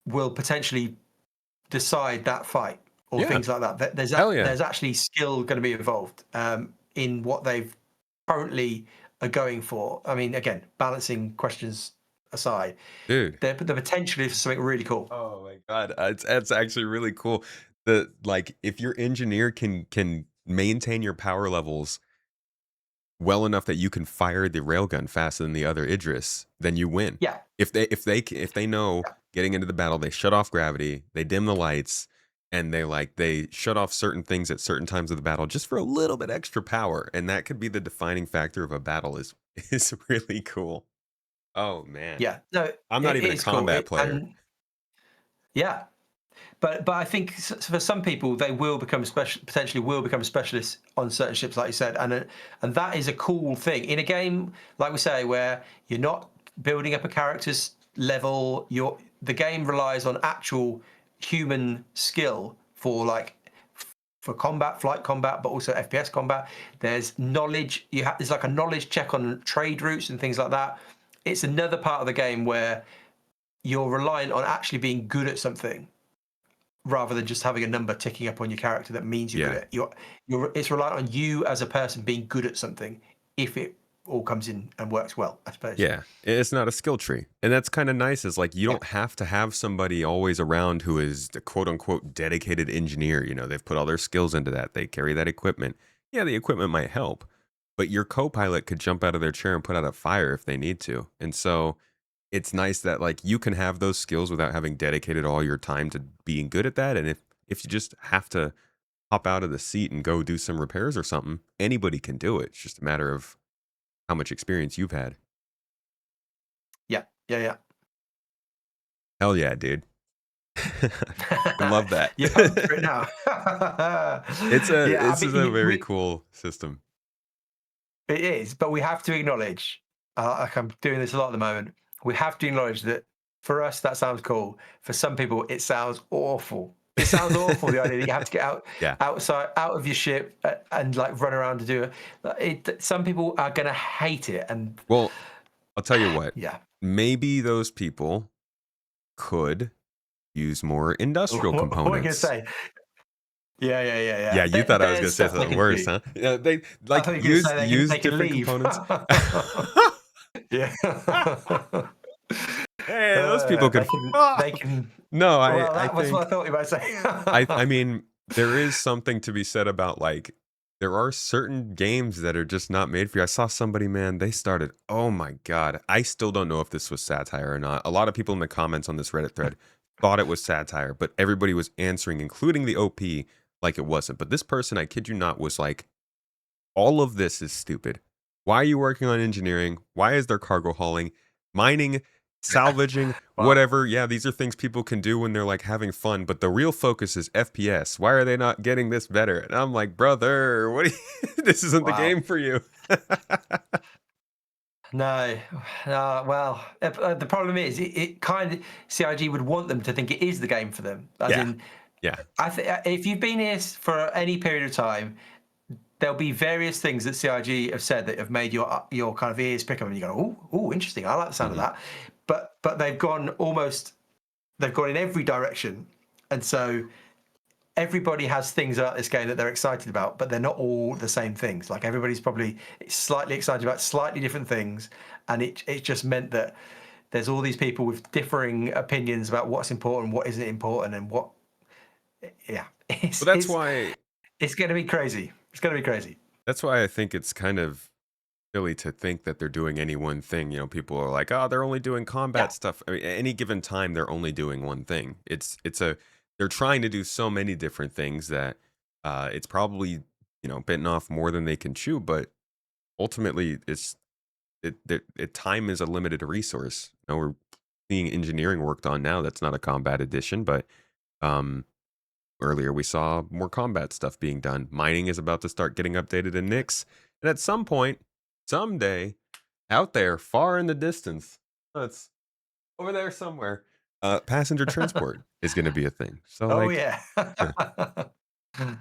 will potentially decide that fight or Yeah, things like that. hell yeah, There's actually skill going to be involved in what they've currently are going for. I mean, again, balancing questions aside, dude. the potential is something really cool. Oh my god, it's actually really cool. The like if your engineer can maintain your power levels well enough that you can fire the railgun faster than the other Idris, then you win. Yeah, If they know yeah, getting into the battle, they shut off gravity, they dim the lights, and they shut off certain things at certain times of the battle just for a little bit extra power, and that could be the defining factor of a battle is really cool. Oh man, yeah. No, I'm not it even a is cool. combat player. And yeah, but I think for some people they will become potentially will become specialists on certain ships, like you said, and that is a cool thing in a game like we say where you're not building up a character's level. The game relies on actual human skill for like for combat, flight combat, but also FPS combat. There's knowledge. There's like a knowledge check on trade routes and things like that. It's another part of the game where you're reliant on actually being good at something rather than just having a number ticking up on your character that means you're good Yeah. at it. It's reliant on you as a person being good at something if it all comes in and works well, I suppose. Yeah, it's not a skill tree. And that's kind of nice is like you Yeah, don't have to have somebody always around who is the quote unquote dedicated engineer. You know, they've put all their skills into that. They carry that equipment. Yeah, the equipment might help, but your co-pilot could jump out of their chair and put out a fire if they need to. And so it's nice that like you can have those skills without having dedicated all your time to being good at that. And if you just have to hop out of the seat and go do some repairs or something, anybody can do it. It's just a matter of how much experience you've had. yeah, yeah, Hell yeah, dude. I yeah. love that. You're pumped for it now. Yeah, I This is a mean, very cool system. it is, but we have to acknowledge, like I'm doing this a lot at the moment, we have to acknowledge that for us, that sounds cool. For some people, it sounds awful. It sounds awful, the idea that you have to get Yeah. outside, out of your ship and like run around to do it. Some people are going to hate it. And Well, I'll tell you what. yeah. Maybe those people could use more industrial What are we going to components. say? Yeah. Yeah, you thought I was gonna There's say stuff they something can worse, do. huh? Yeah, they I like thought you were going to use say use they can different leave. components. Yeah. Hey, those people could fuck They off. can. No, Well, I that was what think I thought you might I say. mean, there is something to be said about like there are certain games that are just not made for you. I saw somebody, man, they started, oh my God. I still don't know if this was satire or not. A lot of people in the comments on this Reddit thread thought it was satire, but everybody was answering, including the OP, like it wasn't. But this person, I kid you not, was like, all of this is stupid. Why are you working on engineering? Why is there cargo hauling? Mining salvaging, Wow. whatever. Yeah, these are things people can do when they're like having fun, but the real focus is FPS. Why are they not getting this better? And I'm like, brother, what? This isn't the Wow. game for you. No, well, the problem is it kind of CIG would want them to think it is the game for them. As Yeah, in, yeah. I think if you've been here for any period of time, there'll be various things that CIG have said that have made your kind of ears prick up, and you go, oh, interesting. I like the sound of Hmm. that. But they've gone in every direction, and so everybody has things about this game that they're excited about, but they're not all the same things. Like everybody's probably slightly excited about slightly different things, and it just meant that there's all these people with differing opinions about what's important, what isn't important, and what. Yeah, Well, it's going to be crazy. It's going to be crazy. that's why I think it's kind of silly to think that they're doing any one thing. People are like, oh, they're only doing Yeah, combat stuff. I mean, at any given time, they're only doing one thing. They're trying to do so many different things that it's probably bitten off more than they can chew. But ultimately, time is a limited resource. We're seeing engineering worked on now. That's not a combat edition, but um, earlier we saw more combat stuff being done. Mining is about to start getting updated in Nyx, and at some point, someday, out there, far in the distance, it's over there somewhere. Passenger transport is going to be a thing. So, oh like, yeah. huh,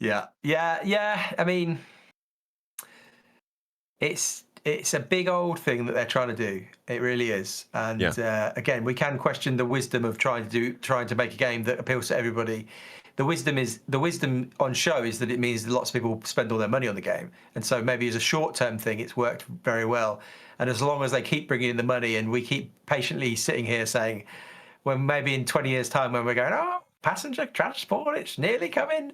Yeah. I mean, it's a big old thing that they're trying to do. It really is. yeah, And again, we can question the wisdom of trying to make a game that appeals to everybody. The wisdom on show is that it means that lots of people spend all their money on the game, and so maybe as a short term thing, it's worked very well. And as long as they keep bringing in the money, and we keep patiently sitting here saying, when maybe in 20 years' time, when we're going, oh, passenger transport, it's nearly coming.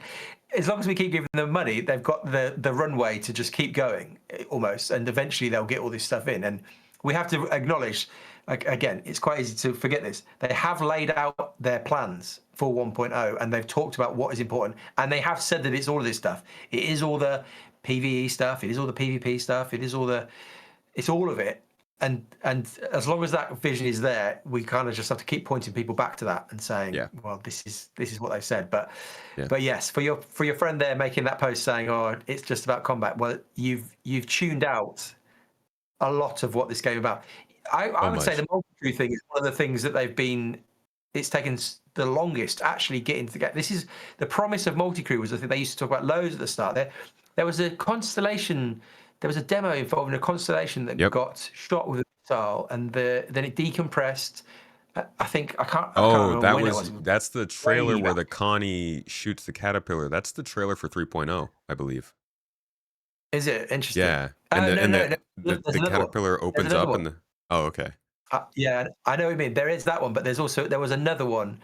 As long as we keep giving them money, they've got the runway to just keep going almost, and eventually they'll get all this stuff in. And we have to acknowledge, like, again, it's quite easy to forget this. They have laid out their plans for 1.0, and they've talked about what is important, and they have said that it's all of this stuff. It is all the PVE stuff. It is all the PvP stuff. It's all of it. And as long as that vision is there, we kind of just have to keep pointing people back to that and saying, yeah, well, this is what they've said. But yeah. yes, for your friend there making that post saying, oh, it's just about combat. Well, you've tuned out a lot of what this game is about. I So would say much. the multi-crew thing is one of the things that it's taken the longest actually getting to get. This is the promise of multi-crew was the thing they used to talk about loads at the start. There was a constellation. There was a demo involving a constellation that Yep. got shot with a missile, and then it decompressed. I think I can't Oh, remember when it was. It was that's the trailer way where back. the Connie shoots the caterpillar. That's the trailer for 3.0, I believe. Is it interesting? Yeah, and the No, and no, no. the There's another one. caterpillar There's opens another up one. and oh, okay. Yeah, I know what you mean. There is that one, but there was another one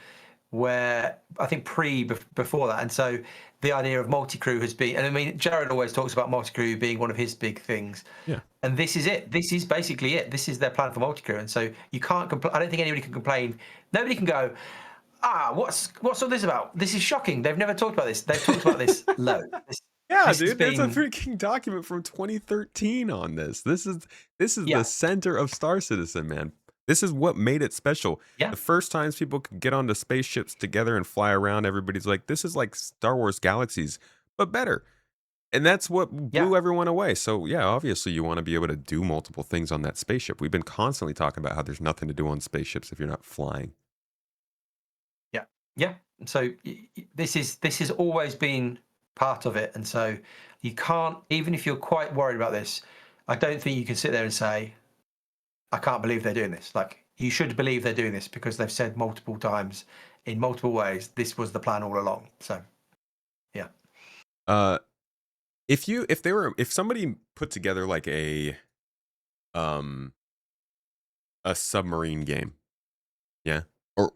where I think before that, and so the idea of multi-crew has been, and I mean, Jared always talks about multi-crew being one of his big things, Yeah. and this is it. This is basically it. This is their plan for multi-crew, and so you can't I don't think anybody can complain. Nobody can go, what's all this about? This is shocking. They've never talked about this. They've talked about this loads. Yeah, This has dude, there's a been, freaking document from 2013 on this. This is the yeah, center of Star Citizen, man. This is what made it special. yeah, The first times people could get onto spaceships together and fly around, everybody's like, this is like Star Wars Galaxies, but better. And that's what yeah. blew everyone away. So, yeah, obviously you want to be able to do multiple things on that spaceship. We've been constantly talking about how there's nothing to do on spaceships if you're not flying. Yeah, yeah. So this has always been part of it, and so you can't, even if you're quite worried about this, I don't think you can sit there and say, I can't believe they're doing this. Like, you should believe they're doing this because they've said multiple times in multiple ways this was the plan all along. So yeah, Uh, if somebody put together like um a submarine game, yeah, or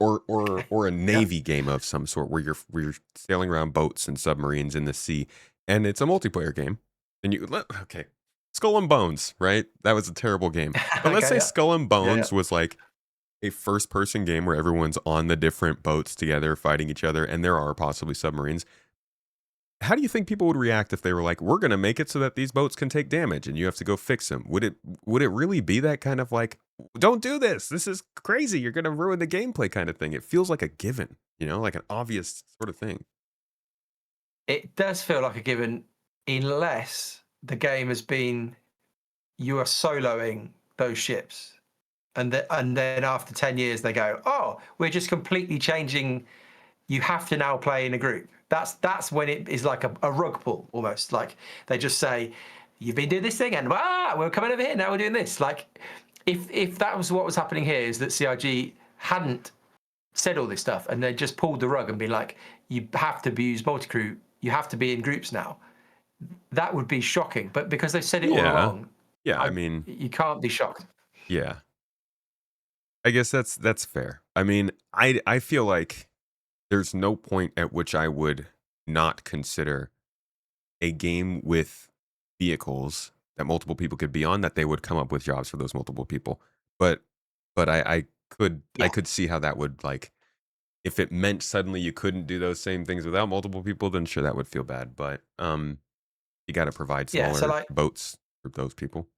a yeah, navy game of some sort where you're sailing around boats and submarines in the sea, and it's a multiplayer game, and okay, Skull and Bones, right? That was a terrible game, but let's okay, say yeah, Skull and yeah, Bones was like a first person game where everyone's on the different boats together fighting each other, and there are possibly submarines. How do you think people would react if they were like, "We're gonna make it so that these boats can take damage, and you have to go fix them"? Would it really be that kind of like, "Don't do this. This is crazy. You're gonna ruin the gameplay" kind of thing? It feels like a given, like an obvious sort of thing. It does feel like a given, unless the game has been you are soloing those ships, and then after 10 years they go, oh, we're just completely changing. You have to now play in a group. That's when it is like a rug pull almost. Like they just say, you've been doing this thing, and we're coming over here now. We're doing this. Like if that was what was happening here, is that CIG hadn't said all this stuff and they just pulled the rug and been like, you have to use multi-crew, you have to be in groups now. That would be shocking. But because they said it all Yeah. along, Yeah, I mean, you can't be shocked. yeah. I guess that's fair. I mean, I feel like there's no point at which I would not consider a game with vehicles that multiple people could be on, that they would come up with jobs for those multiple people. But but I could I Yeah, could see how that would, like, if it meant suddenly you couldn't do those same things without multiple people, then sure, that would feel bad. But you got to provide yeah. So smaller like, boats for those people.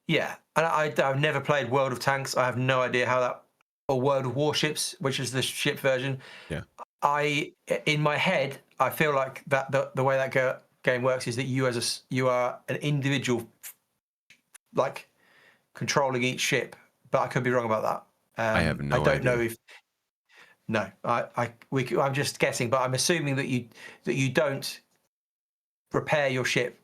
yeah, and I've never played World of Tanks. I have no idea how that, or World of Warships, which is the ship version. Yeah, In my head, I feel like that the way that game works is that you are an individual, like controlling each ship. But I could be wrong about that. I have I no don't know idea. if no. I'm just guessing, but I'm assuming that you don't repair your ship.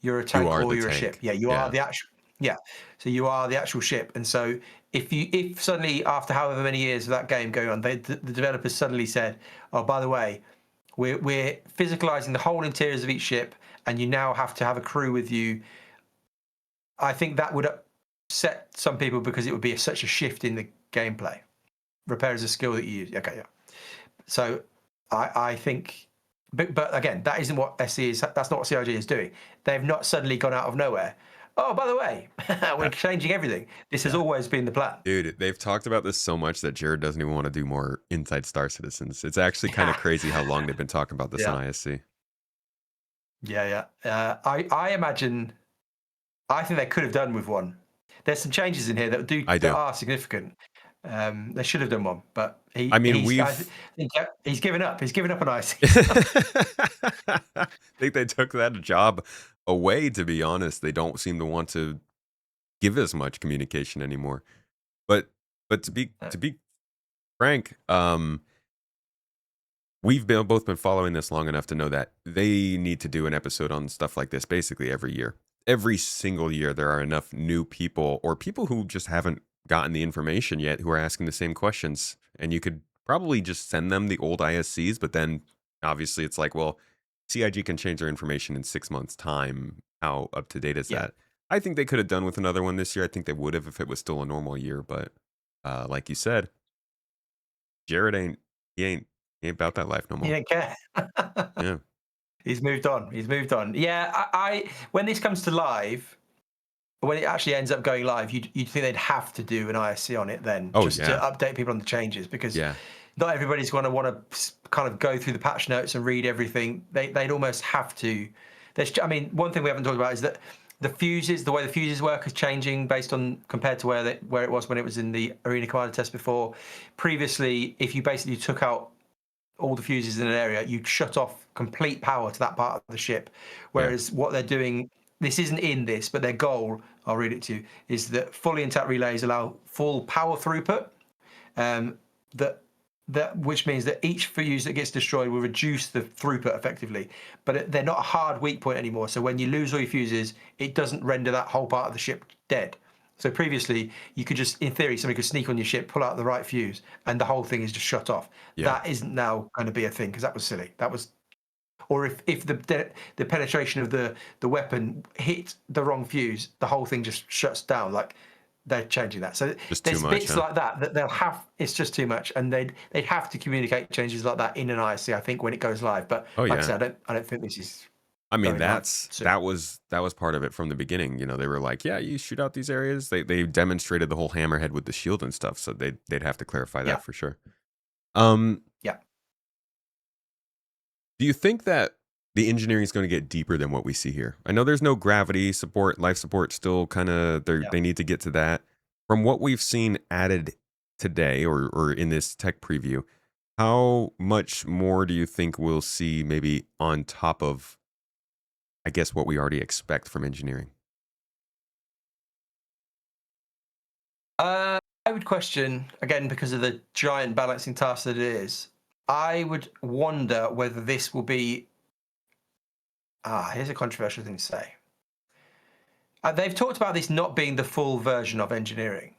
You're a You tank are or the you're a ship. tank. Yeah, you are Yeah, the actual. Yeah, so you are the actual ship. And so if suddenly after however many years of that game going on, the developers suddenly said, oh, by the way, we're physicalizing the whole interiors of each ship, and you now have to have a crew with you. I think that would upset some people because it would be such a shift in the gameplay. Repair is a skill that you use. Okay, yeah. So I think, but again, that isn't what SE is. That's not what CRG is doing. They've not suddenly gone out of nowhere. Oh, by the way, we're yeah, changing everything. This has yeah. always been the plan. Dude, they've talked about this so much that Jared doesn't even want to do more Inside Star Citizens. It's actually kind of Yeah, crazy how long they've been talking about this on yeah, ISC. yeah. I imagine. I think they could have done with one. There's some changes in here I that do. are significant. They should have done one, but I mean, we've think he's given up. He's given up on IC. I think they took that job away, to be honest. They don't seem to want to give as much communication anymore. But to be frank, we've both been following this long enough to know that they need to do an episode on stuff like this basically every year. Every single year, there are enough new people or people who just haven't gotten the information yet who are asking the same questions. And you could probably just send them the old ISCs, but then obviously it's like, well, CIG can change their information in 6 months' time. How up to date is Yeah, that? I think they could have done with another one this year. I think they would have if it was still a normal year. But like you said, Jared he ain't about that life no he more. didn't care. Yeah. He's moved on. He's moved on. Yeah, I when this comes to live, when it actually ends up going live, you'd think they'd have to do an ISC on it then, Oh just to yeah. update people on the changes, because Yeah. not everybody's going to want to kind of go through the patch notes and read everything. They'd almost have to. I mean, one thing we haven't talked about is that the way the fuses work is changing based on compared to where it was when it was in the Arena Commander test before. Previously, if you basically took out all the fuses in an area, you'd shut off complete power to that part of the ship. Yeah. Whereas what they're doing, this isn't in this, but their goal, I'll read it to you, is that fully intact relays allow full power throughput. Um, that which means that each fuse that gets destroyed will reduce the throughput effectively, but they're not a hard weak point anymore. So when you lose all your fuses, it doesn't render that whole part of the ship dead. So previously, you could just, in theory, somebody could sneak on your ship, pull out the right fuse, and the whole thing is just shut off. Yeah. That isn't now going to be a thing because that was silly. That was, or if the penetration of the weapon hit the wrong fuse, the whole thing just shuts down. Like they're changing that. So Just too there's much, bits huh? like that they'll have. It's just too much, and they'd have to communicate changes like that in an ISC, I think, when it goes live. But Oh like I yeah. said, I don't think this is I mean, going live that's soon. that was part of it from the beginning. They were like, yeah, you shoot out these areas. They demonstrated the whole hammerhead with the shield and stuff, so they'd have to clarify Yeah, that for sure. Um, yeah. Do you think that the engineering is going to get deeper than what we see here? I know there's no gravity support, life support still kind of Yeah. they need to get to that. From what we've seen added today or in this tech preview, how much more do you think we'll see maybe on top of I guess what we already expect from engineering? I would question again because of the giant balancing task that it is. I would wonder whether this will be. Here's a controversial thing to say. They've talked about this not being the full version of engineering,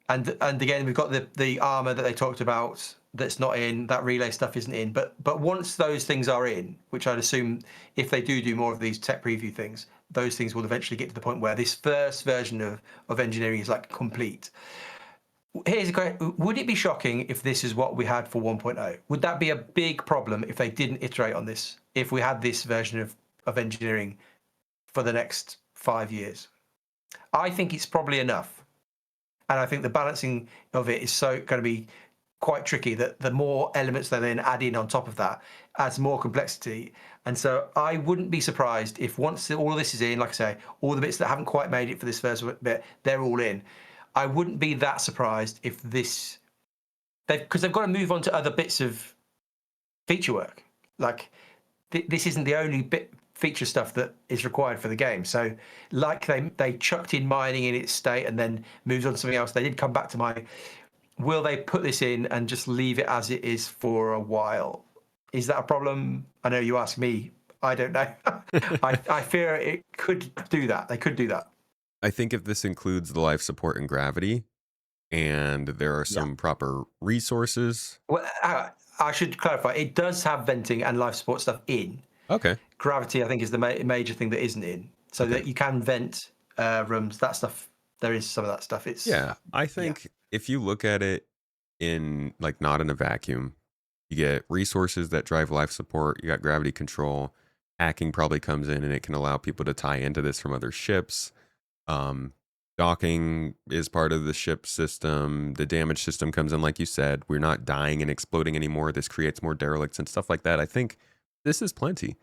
and again we've got the armor that they talked about that's not in, that relay stuff isn't in, but once those things are in, which I'd assume if they do more of these tech preview things, those things will eventually get to the point where this first version of engineering is like complete. Here's a question: would it be shocking if this is what we had for 1.0? Would that be a big problem if they didn't iterate on this, if we had this version of engineering for the next 5 years? I think it's probably enough. And I think the balancing of it is so going to be quite tricky that the more elements they then add in on top of that adds more complexity. And so I wouldn't be surprised if once all of this is in, like I say, all the bits that haven't quite made it for this first bit, they're all in. I wouldn't be that surprised if this, because they've got to move on to other bits of feature work. Like this isn't the only bit feature stuff that is required for the game. So like they chucked in mining in its state and then moved on to something else. They did come back to mining. Will they put this in and just leave it as it is for a while? Is that a problem? I know you ask me. I don't know. I fear it could do that. They could do that. I think if this includes the life support and gravity and there are Yeah. some proper resources. Well, I should clarify. It does have venting and life support stuff in. Okay. Gravity, I think, is the major thing that isn't in. So Okay. that you can vent rooms. That stuff. There is some of that stuff. It's Yeah, I yeah, think if you look at it in like not in a vacuum, you get resources that drive life support, you got gravity control, hacking probably comes in and it can allow people to tie into this from other ships. Um, Docking is part of the ship system. The damage system comes in, like you said. We're not dying and exploding anymore. This creates more derelicts and stuff like that. I think this is plenty.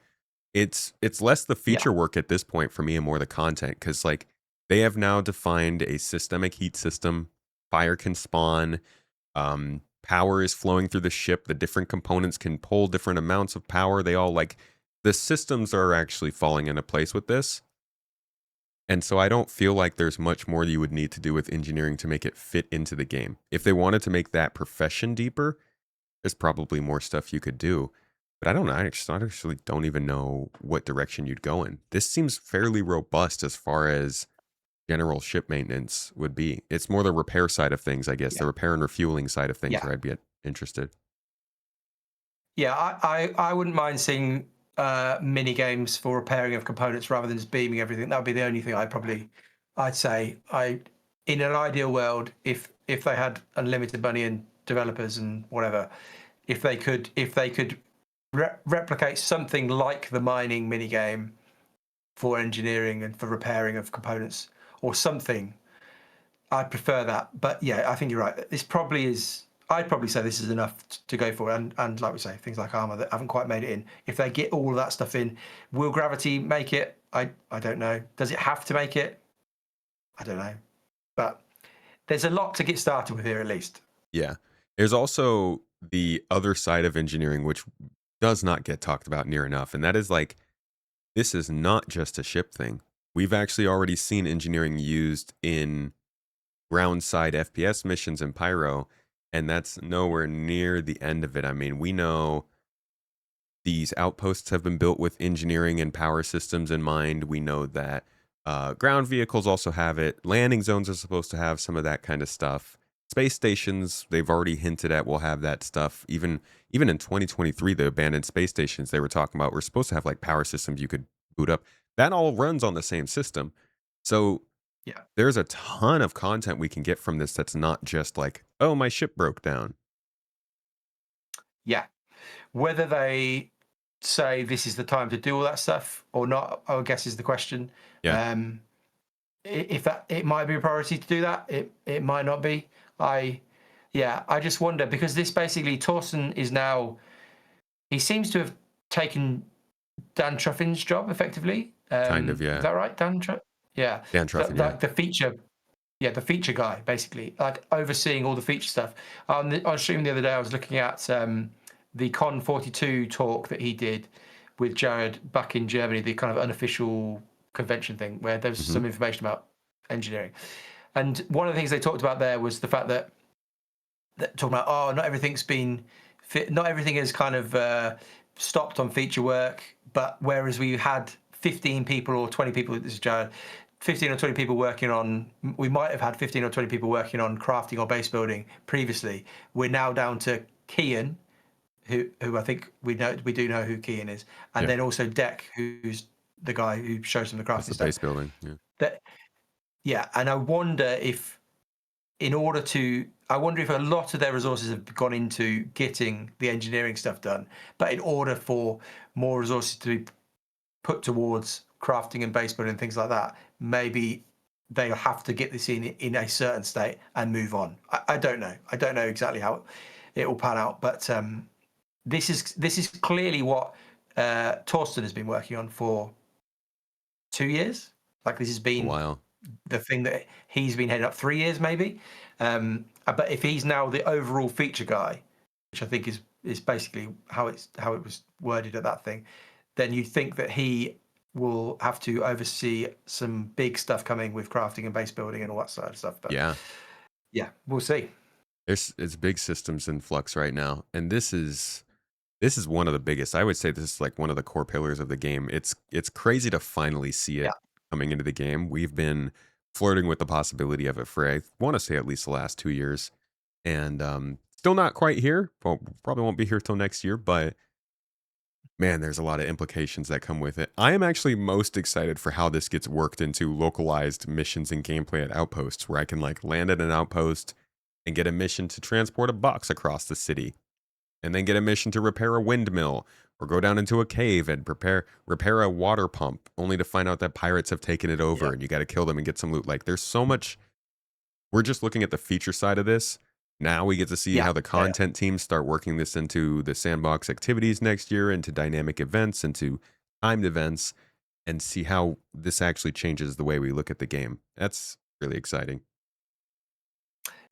It's less the yeah, feature work at this point for me and more the content because like they have now defined a systemic heat system. Fire can spawn. Power is flowing through the ship. The different components can pull different amounts of power. They all like the systems are actually falling into place with this. And so I don't feel like there's much more you would need to do with engineering to make it fit into the game. If they wanted to make that profession deeper, there's probably more stuff you could do. But I don't know. I actually don't even know what direction you'd go in. This seems fairly robust as far as general ship maintenance would be. It's more the repair side of things, I guess, yeah, the repair and refueling side of things yeah, where I'd be interested. yeah. I wouldn't mind seeing mini games for repairing of components rather than just beaming everything. That would be the only thing I'd say. In an ideal world, if they had unlimited money and developers and whatever, if they could replicate something like the mining mini game for engineering and for repairing of components or something, I'd prefer that. But yeah, I think you're right. This probably is. I'd probably say this is enough to go for. And like we say, things like armor that haven't quite made it in. If they get all of that stuff in, will gravity make it? I don't know. Does it have to make it? I don't know. But there's a lot to get started with here, at least. Yeah. There's also the other side of engineering, which does not get talked about near enough. And that is like, this is not just a ship thing. We've actually already seen engineering used in ground side FPS missions in Pyro, and that's nowhere near the end of it. I mean, we know these outposts have been built with engineering and power systems in mind. We know that ground vehicles also have it. Landing zones are supposed to have some of that kind of stuff. Space stations, they've already hinted at will have that stuff. Even in 2023, the abandoned space stations they were talking about were supposed to have like power systems you could boot up. That all runs on the same system. So Yeah. there's a ton of content we can get from this that's not just like, oh, my ship broke down. Yeah. Whether they say this is the time to do all that stuff or not, I guess is the question. Yeah. Um, if that it might be a priority to do that, it might not be. I Yeah, I just wonder because this basically Torsten is now he seems to have taken Dan Truffin's job effectively. Kind of, Is yeah. that right? Yeah. Dan So Truffin, yeah. like the feature, yeah, the feature guy basically, like overseeing all the feature stuff. On stream the other day, I was looking at the Con 42 talk that he did with Jared back in Germany, the kind of unofficial convention thing where there was Hmm. some information about engineering. And one of the things they talked about there was the fact that talking about, oh, not everything's been fit, not everything is kind of stopped on feature work, but whereas we had 15 people or 20 people, this is Jared, 15 or 20 people working on, we might have had 15 or 20 people working on crafting or base building previously. We're now down to Kian, who I think we do know who Kian is, and Yeah. then also Deck, who's the guy who shows them the That's crafting the stuff. base building. Yeah. That yeah, and I wonder if I wonder if a lot of their resources have gone into getting the engineering stuff done, but in order for more resources to be put towards crafting and base building and things like that, maybe they'll have to get this in a certain state and move on. I don't know. I don't know exactly how it will pan out, but this is clearly what Torsten has been working on for 2 years. Like this has A been while. the thing that he's been heading up 3 years maybe. But if he's now the overall feature guy, which I think is basically how it was worded at that thing, then you think that he will have to oversee some big stuff coming with crafting and base building and all that sort of stuff. But Yeah. yeah, we'll see. It's big systems in flux right now. And this is one of the biggest. I would say this is like one of the core pillars of the game. It's crazy to finally see Yeah, it coming into the game. We've been flirting with the possibility of it for I want to say at least the last 2 years, and still not quite here. Well, probably won't be here till next year, but man, there's a lot of implications that come with it. I am actually most excited for how this gets worked into localized missions and gameplay at outposts, where I can like land at an outpost and get a mission to transport a box across the city and then get a mission to repair a windmill or go down into a cave and repair a water pump only to find out that pirates have taken it yeah, over and you got to kill them and get some loot. Like there's so much. We're just looking at the feature side of this. Now we get to see yeah, how the yeah, content teams start working this into the sandbox activities next year, into dynamic events, into timed events, and see how this actually changes the way we look at the game. That's really exciting.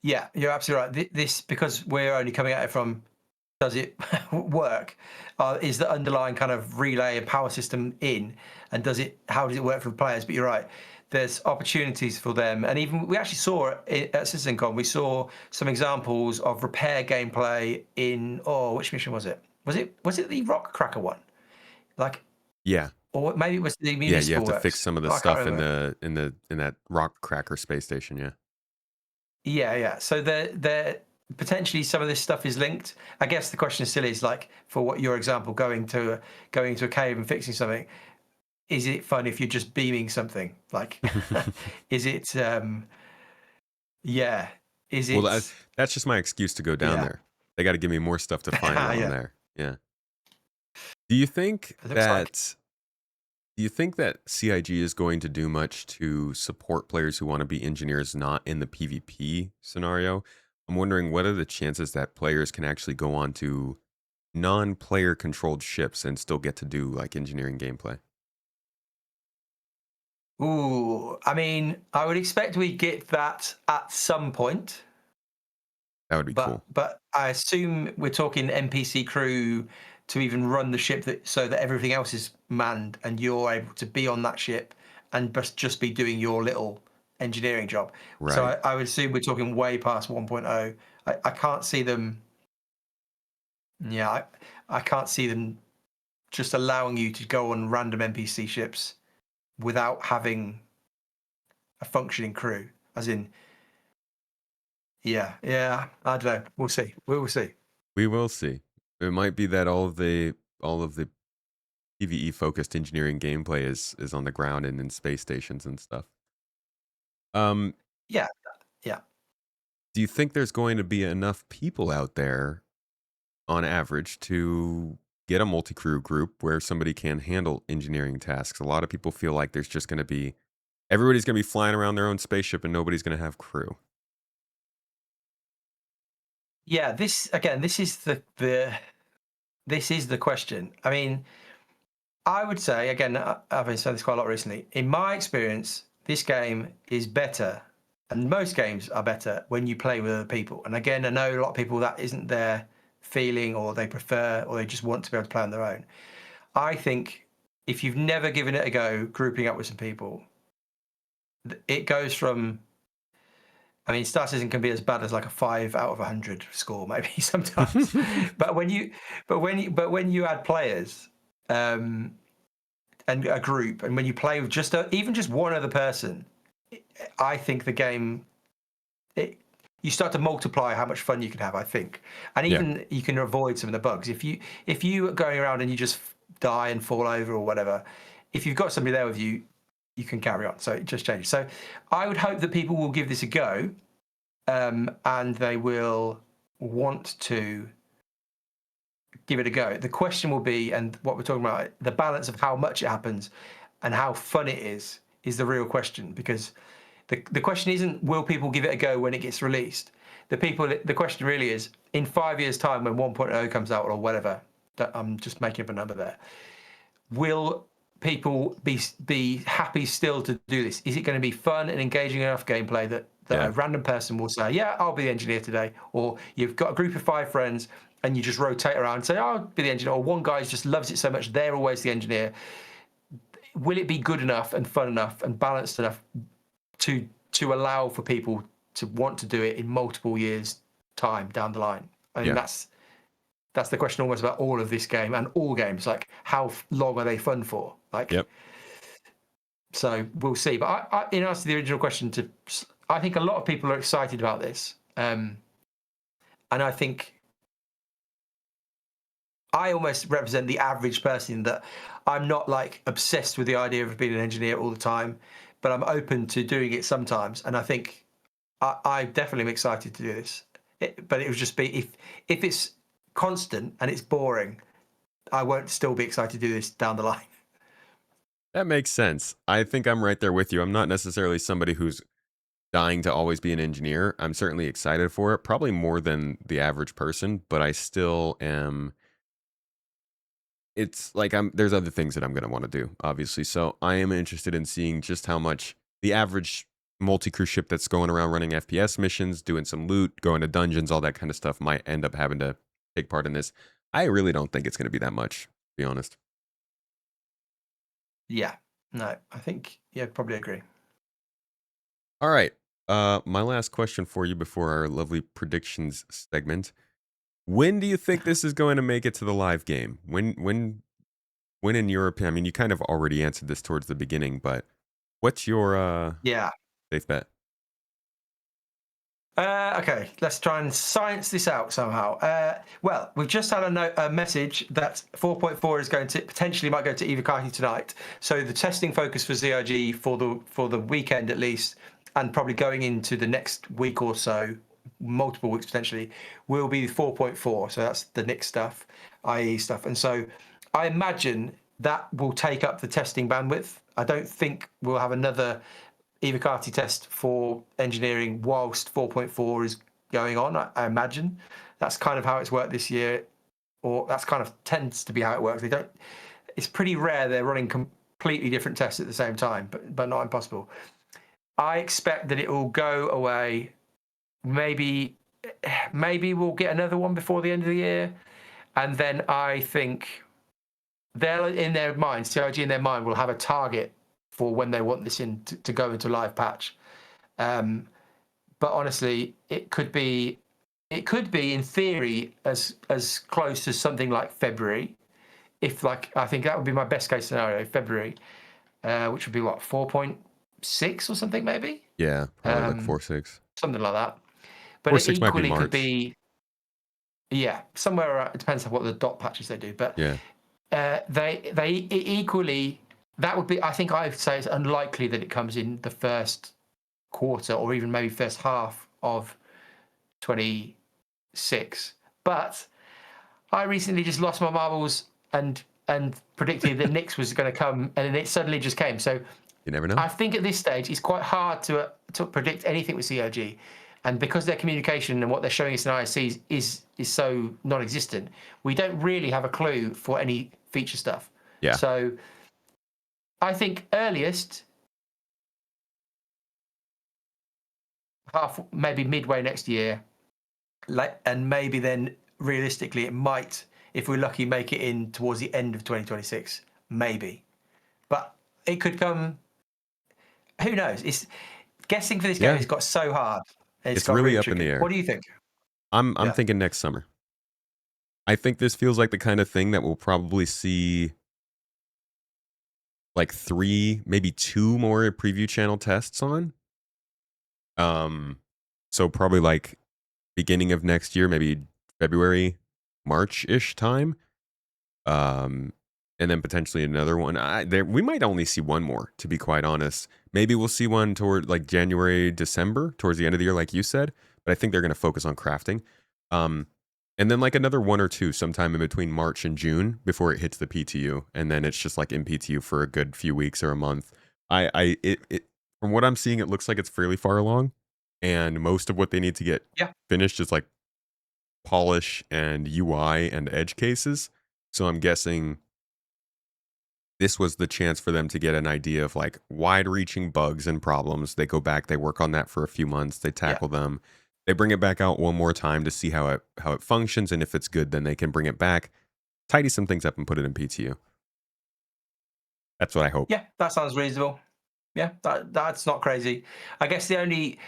yeah. You're absolutely right. This because we're only coming at it from does it work? Is the underlying kind of relay and power system in, and how does it work for the players? But you're right. There's opportunities for them, and even we actually saw it at CitizenCon. We saw some examples of repair gameplay in which mission was it? Was it the rock cracker one? Like, Yeah. or maybe it was the Yeah, you have municipal to fix works. some of the I can't stuff remember. in that rock cracker space station, yeah. Yeah, yeah. So there potentially some of this stuff is linked. I guess the question still is like for what your example going to a cave and fixing something. Is it fun if you're just beaming something? Like, is it? Yeah. Is Well, it? that's just my excuse to go down Yeah. there. They gotta give me more stuff to find while I'm Yeah. there. Yeah. Do you think It looks like. that do you think that CIG is going to do much to support players who wanna be engineers not in the PvP scenario? I'm wondering what are the chances that players can actually go on to non-player controlled ships and still get to do, like, engineering gameplay? Ooh. I mean, I would expect we get that at some point. That would be But cool. but I assume we're talking NPC crew to even run the ship so that everything else is manned and you're able to be on that ship and just be doing your little engineering job. So Right. I would assume we're talking way past 1.0. I can't see them. Yeah, I can't see them just allowing you to go on random NPC ships without having a functioning crew. As in, yeah, yeah. I don't know. We'll see. We will see. We will see. It might be that all of the PvE focused engineering gameplay is on the ground and in space stations and stuff. Um, Yeah, yeah. do you think there's going to be enough people out there on average to get a multi-crew group where somebody can handle engineering tasks? A lot of people feel like there's just going to be everybody's going to be flying around their own spaceship and nobody's going to have crew. Yeah, this again, this is the this is the question. I mean, I would say, again, I've been saying this quite a lot recently. In my experience, this game is better, and most games are better when you play with other people. And again, I know a lot of people that isn't their feeling, or they prefer, or they just want to be able to play on their own. I think if you've never given it a go, grouping up with some people, it goes from. I mean, Statism can be as bad as like a 5 out of 100 score, maybe sometimes. but when you add players, um, and a group, and when you play with even just one other person, I think the game, you start to multiply how much fun you can have. I think, and Yeah. even you can avoid some of the bugs if you are going around and you just die and fall over or whatever. If you've got somebody there with you, you can carry on. So it just changes. So I would hope that people will give this a go, and they will want to give it a go. The question will be, and what we're talking about, the balance of how much it happens and how fun it is the real question. Because the question isn't will people give it a go when it gets released. The question really is, in 5 years' time when 1.0 comes out or whatever, I'm just making up a number there, will people be happy still to do this? Is it going to be fun and engaging enough gameplay that Yeah. a random person will say, yeah, I'll be the engineer today? Or you've got a group of 5 friends and you just rotate around and say, oh, I'll be the engineer. Or one guy just loves it so much, they're always the engineer. Will it be good enough and fun enough and balanced enough to allow for people to want to do it in multiple years' time down the line? I mean, Yeah. that's the question almost about all of this game and all games. Like, how long are they fun for? Like, Yep. so we'll see. But in answer to the original question, I think a lot of people are excited about this, and I think I almost represent the average person, that I'm not like obsessed with the idea of being an engineer all the time, but I'm open to doing it sometimes. And I think I definitely am excited to do this. But it would just be if it's constant and it's boring, I won't still be excited to do this down the line. That makes sense. I think I'm right there with you. I'm not necessarily somebody who's dying to always be an engineer. I'm certainly excited for it, probably more than the average person, but I still am. It's like there's other things that I'm going to want to do, obviously. So I am interested in seeing just how much the average multi-crew ship that's going around running FPS missions, doing some loot, going to dungeons, all that kind of stuff might end up having to take part in this. I really don't think it's going to be that much, to be honest. Yeah, no, I think, yeah, probably agree. All right. My last question for you before our lovely predictions segment. When do you think this is going to make it to the live game? When in your opinion, I mean, you kind of already answered this towards the beginning, but what's your Yeah. safe bet? Okay, let's try and science this out somehow. Well, we've just had a message that 4.4 is going to potentially might go to Evocati tonight. So the testing focus for ZRG for the weekend at least, and probably going into the next week or so, multiple weeks potentially, will be 4.4. So that's the Nick stuff, IE stuff, and so I imagine that will take up the testing bandwidth. I don't think we'll have another Evocati test for engineering whilst 4.4 is going on. I imagine that's kind of how it's worked this year, or that's kind of tends to be how it works. They don't. It's pretty rare they're running completely different tests at the same time, but not impossible. I expect that it will go away. Maybe we'll get another one before the end of the year, and then I think they'll in their mind, CIG in their mind will have a target for when they want this to go into live patch. But honestly, it could be in theory as close to something like February. If like I think that would be my best case scenario, February, which would be what 4.6 or something maybe, Yeah, probably like 4.6. something like that. But it 4.6 might be equally could March. be somewhere around, it depends on what the dot patches they do. But Yeah. they equally that would be. I think I'd say it's unlikely that it comes in the first quarter or even maybe first half of 26. But I recently just lost my marbles and predicted that Nix was going to come, and then it suddenly just came. So You never know. I think at this stage it's quite hard to predict anything with COG. And because their communication and what they're showing us in ISCs is so non-existent, we don't really have a clue for any feature stuff. Yeah. So I think earliest maybe midway next year, and maybe then realistically it might, if we're lucky, make it in towards the end of 2026, maybe. But it could come. Who knows? It's guessing for this game. Yeah. It's got so hard. It's It's got really really up in the tricky. air. What do you think? I'm Yeah. thinking next summer. I think this feels like the kind of thing that we'll probably see like 3, maybe 2 more preview channel tests on. So probably like beginning of next year, maybe February, March-ish time. And then potentially another one. We might only see one more, to be quite honest. Maybe we'll see one toward like January, December, towards the end of the year, like you said. But I think they're going to focus on crafting. And then like another 1 or 2 sometime in between March and June before it hits the PTU, and then it's just like in PTU for a good few weeks or a month. From what I'm seeing, it looks like it's fairly far along, and most of what they need to get Yeah. finished is like polish and UI and edge cases. So I'm guessing this was the chance for them to get an idea of like wide-reaching bugs and problems. They go back, they work on that for a few months, they Yeah. tackle them, they bring it back out one more time to see how it functions, and if it's good, then they can bring it back, tidy some things up, and put it in PTU. That's what I hope. Yeah, that sounds reasonable. Yeah, that's not crazy. I guess the only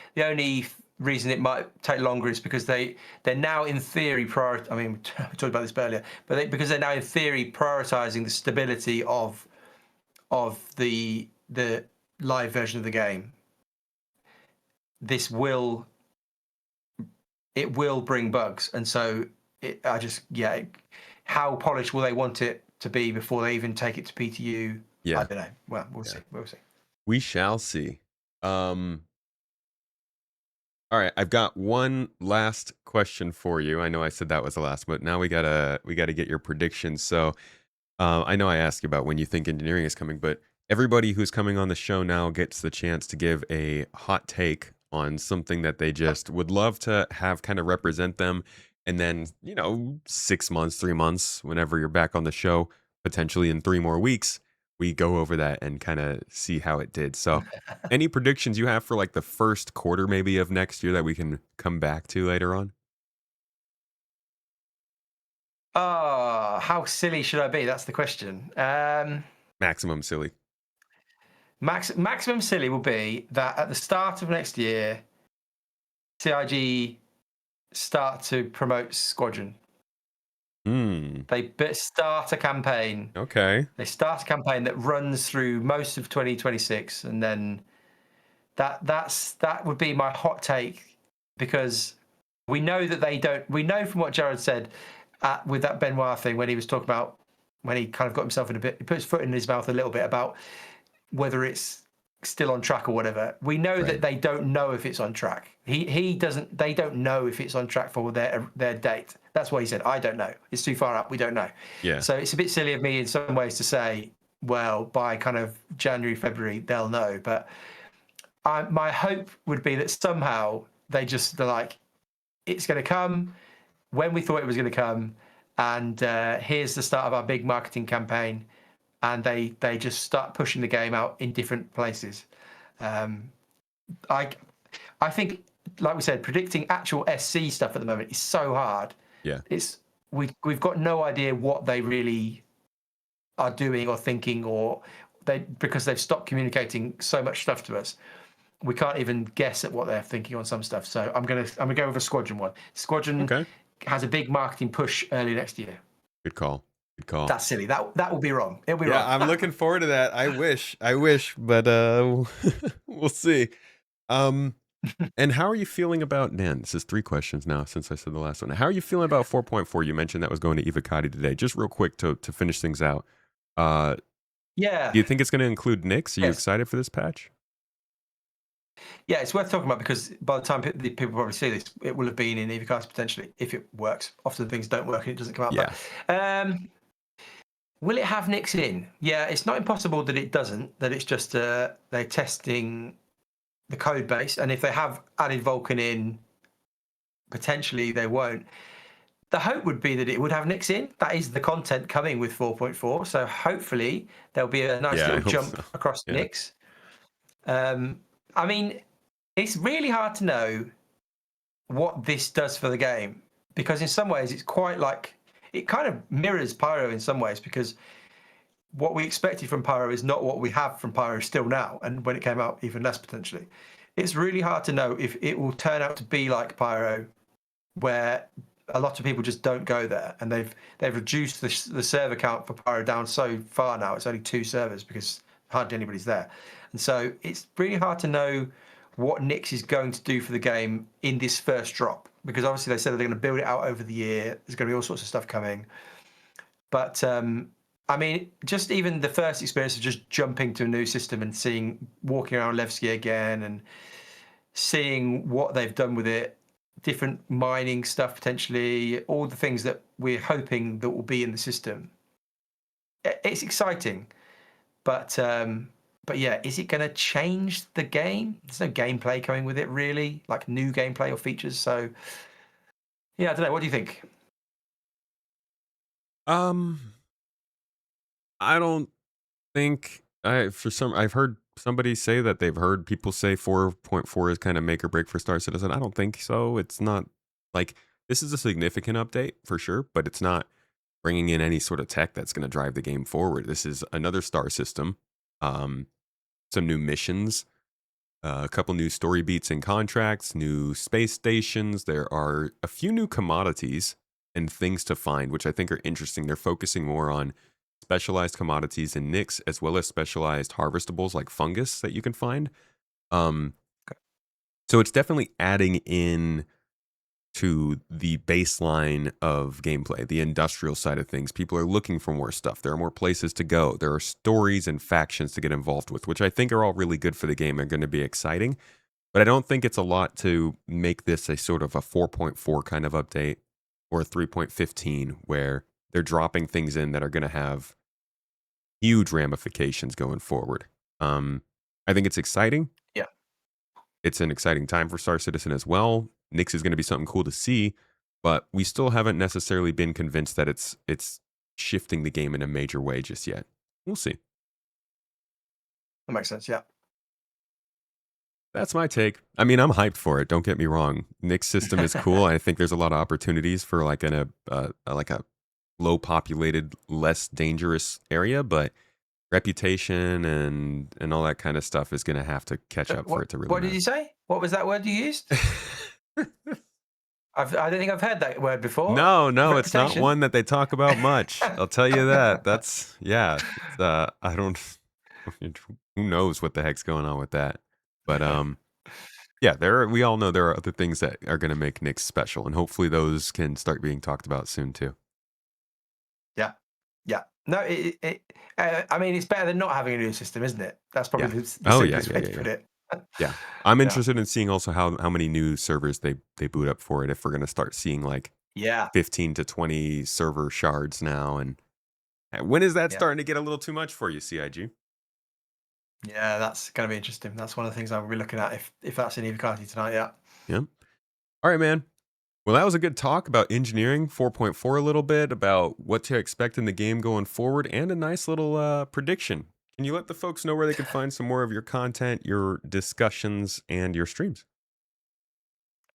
reason it might take longer is because they're now in theory I mean, we talked about this earlier, but because they're now in theory prioritizing the stability of the live version of the game. It will bring bugs, and so how polished will they want it to be before they even take it to PTU? Yeah. I don't know. Well, we'll see. We'll see. We shall see. All right, I've got one last question for you. I know I said that was the last, but now we gotta get your predictions. So I know I asked you about when you think engineering is coming, but everybody who's coming on the show now gets the chance to give a hot take on something that they just would love to have kind of represent them. And then, 6 months, 3 months, whenever you're back on the show, potentially in 3 more weeks, we go over that and kind of see how it did. So, any predictions you have for like the first quarter maybe of next year that we can come back to later on? Oh, how silly should I be? That's the question. Maximum silly. Maximum silly will be that at the start of next year, CIG start to promote Squadron. They start a campaign. Okay. They start a campaign that runs through most of 2026, and then that would be my hot take, because we know that they don't. We know from what Jared said with that Benoit thing when he was talking about when he kind of got himself in a bit, he put his foot in his mouth a little bit about whether it's still on track or whatever. We know Right. that they don't know if it's on track. He doesn't. They don't know if it's on track for their date. That's what he said. I don't know. It's too far up. We don't know. Yeah. So it's a bit silly of me in some ways to say, well, by kind of January, February, they'll know. But my hope would be that somehow they're like, it's going to come when we thought it was going to come, and here's the start of our big marketing campaign, and they just start pushing the game out in different places. I think, like we said, predicting actual SC stuff at the moment is so hard. Yeah. We've got no idea what they really are doing or thinking, because they've stopped communicating so much stuff to us. We can't even guess at what they're thinking on some stuff. So I'm gonna go with a Squadron one. Squadron has a big marketing push early next year. Good call. Good call. That's silly. That will be wrong. It'll be wrong. Yeah, I'm looking forward to that. I wish, but we'll see. And how are you feeling about Nan? This is 3 questions now since I said the last one. How are you feeling about 4.4? You mentioned that was going to Evocati today. Just real quick to finish things out. Yeah. Do you think it's going to include Nix? Are you excited for this patch? Yeah, it's worth talking about, because by the time people probably see this, it will have been in Evocati potentially, if it works. Often things don't work and it doesn't come out. Yeah. But, will it have Nix in? Yeah, it's not impossible that it doesn't, that it's just they're testing the code base. And if they have added Vulkan in, potentially they won't. The hope would be that it would have Nix in. That is the content coming with 4.4. So hopefully there'll be a nice Yeah, I little hope jump so. across Yeah. Nix. I mean, it's really hard to know what this does for the game, because in some ways it's quite like, it kind of mirrors Pyro in some ways, because what we expected from Pyro is not what we have from Pyro still now, and when it came out, even less potentially. It's really hard to know if it will turn out to be like Pyro, where a lot of people just don't go there, and they've reduced the server count for Pyro down so far now. It's only 2 servers because hardly anybody's there, and so it's really hard to know what Nix is going to do for the game in this first drop, because obviously they said that they're going to build it out over the year. There's going to be all sorts of stuff coming, but I mean, just even the first experience of just jumping to a new system and walking around Levski again and seeing what they've done with it, different mining stuff potentially, all the things that we're hoping that will be in the system. It's exciting, but yeah, is it going to change the game? There's no gameplay coming with it really, like new gameplay or features. So yeah, I don't know. What do you think? Um, I don't think I've heard somebody say that they've heard people say 4.4 is kind of make or break for Star Citizen. I don't think so. It's not like this is a significant update for sure, but it's not bringing in any sort of tech that's going to drive the game forward. This is another star system, um, some new missions, a couple new story beats and contracts, new space stations. There are a few new commodities and things to find, which I think are interesting. They're focusing more on specialized commodities in Nyx, as well as specialized harvestables like fungus that you can find. Um, so it's definitely adding in to the baseline of gameplay, the industrial side of things. People are looking for more stuff. There are more places to go. There are stories and factions to get involved with, which I think are all really good for the game and going to be exciting. But I don't think it's a lot to make this a sort of a 4.4 kind of update or a 3.15 where they're dropping things in that are going to have huge ramifications going forward. I think it's exciting. Yeah, It's an exciting time for Star Citizen as well. Nyx is going to be something cool to see, but we still haven't necessarily been convinced that it's shifting the game in a major way just yet. We'll see. that makes sense. Yeah. That's my take. I mean, I'm hyped for it. Don't get me wrong. Nyx system is cool. I think there's a lot of opportunities for like a low populated, less dangerous area, but reputation and all that kind of stuff is going to have to catch up for it to really What did matter. you say? What was that word you used? I don't think I've heard that word before. No, it's not Reputation. one that they talk about much. I'll tell you that. That's yeah. I don't. Who knows what the heck's going on with that? But yeah. We all know there are other things that are going to make Nyx special, and hopefully those can start being talked about soon too. Yeah, yeah. No, I mean, it's better than not having a new system, isn't it? That's probably Yeah. the Oh yeah, simplest yeah, way yeah, to yeah. put it. Yeah. I'm Yeah, interested in seeing also how many new servers they boot up for it. If we're going to start seeing like yeah, 15 to 20 server shards now, and when is that yeah, starting to get a little too much for you, CIG? yeah. That's going to be interesting. That's one of the things I'll be looking at if that's in Evocati tonight. Yeah, Yeah. All right, man. Well, that was a good talk about engineering 4.4 a little bit, about what to expect in the game going forward, and a nice little prediction. Can you let the folks know where they can find some more of your content, your discussions, and your streams?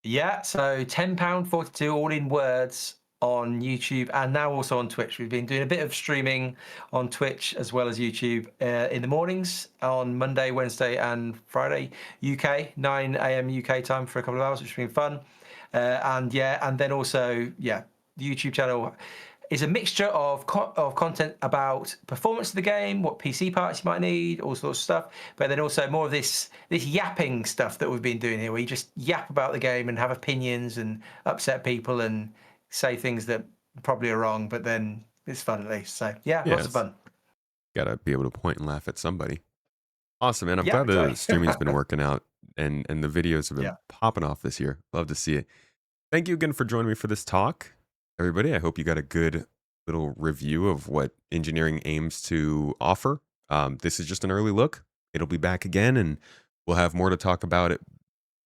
yeah. So £10.42 all in words on YouTube and now also on Twitch. We've been doing a bit of streaming on Twitch as well as YouTube in the mornings on Monday, Wednesday, and Friday UK 9 a.m. UK time for a couple of hours, which has been fun. And yeah, and then also yeah, the YouTube channel is a mixture of content about performance of the game, what PC parts you might need, all sorts of stuff, but then also more of this yapping stuff that we've been doing here, where you just yap about the game and have opinions and upset people and say things that probably are wrong, but then it's fun at least. So yeah, Yeah, lots of it's fun. got to be able to point and laugh at somebody. Awesome, man. I'm Yeah, glad the exactly. streaming's been working out and the videos have been Yeah. popping off this year. Love to see it. Thank you again for joining me for this talk, everybody. I hope you got a good little review of what engineering aims to offer. This is just an early look. It'll be back again, and we'll have more to talk about it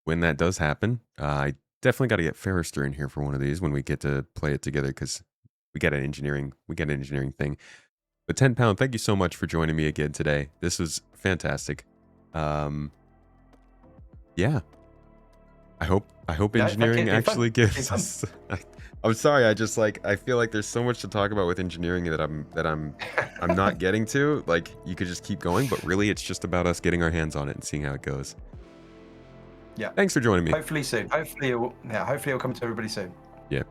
when that does happen. I definitely got to get Ferrister in here for one of these when we get to play it together, because we got an engineering thing. But 10 Pound, thank you so much for joining me again today. This was fantastic. Yeah. I hope No, thank engineering you. It'd be fun. actually It'd be gives fun. us. I'm sorry. I just I feel like there's so much to talk about with engineering that I'm not getting to. Like, you could just keep going, but really it's just about us getting our hands on it and seeing how it goes. Yeah. Thanks for joining me. Hopefully soon. Hopefully it'll come to everybody soon. Yeah.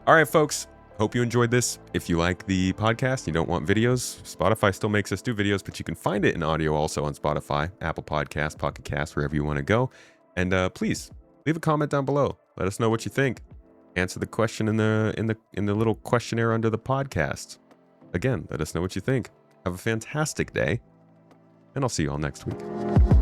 All right, folks. Hope you enjoyed this. If you like the podcast, you don't want videos, Spotify still makes us do videos, but you can find it in audio also on Spotify, Apple Podcasts, Pocket Casts, wherever you want to go. And please leave a comment down below. Let us know what you think. Answer the question in the little questionnaire under the podcast. Again, let us know what you think. Have a fantastic day, and I'll see you all next week.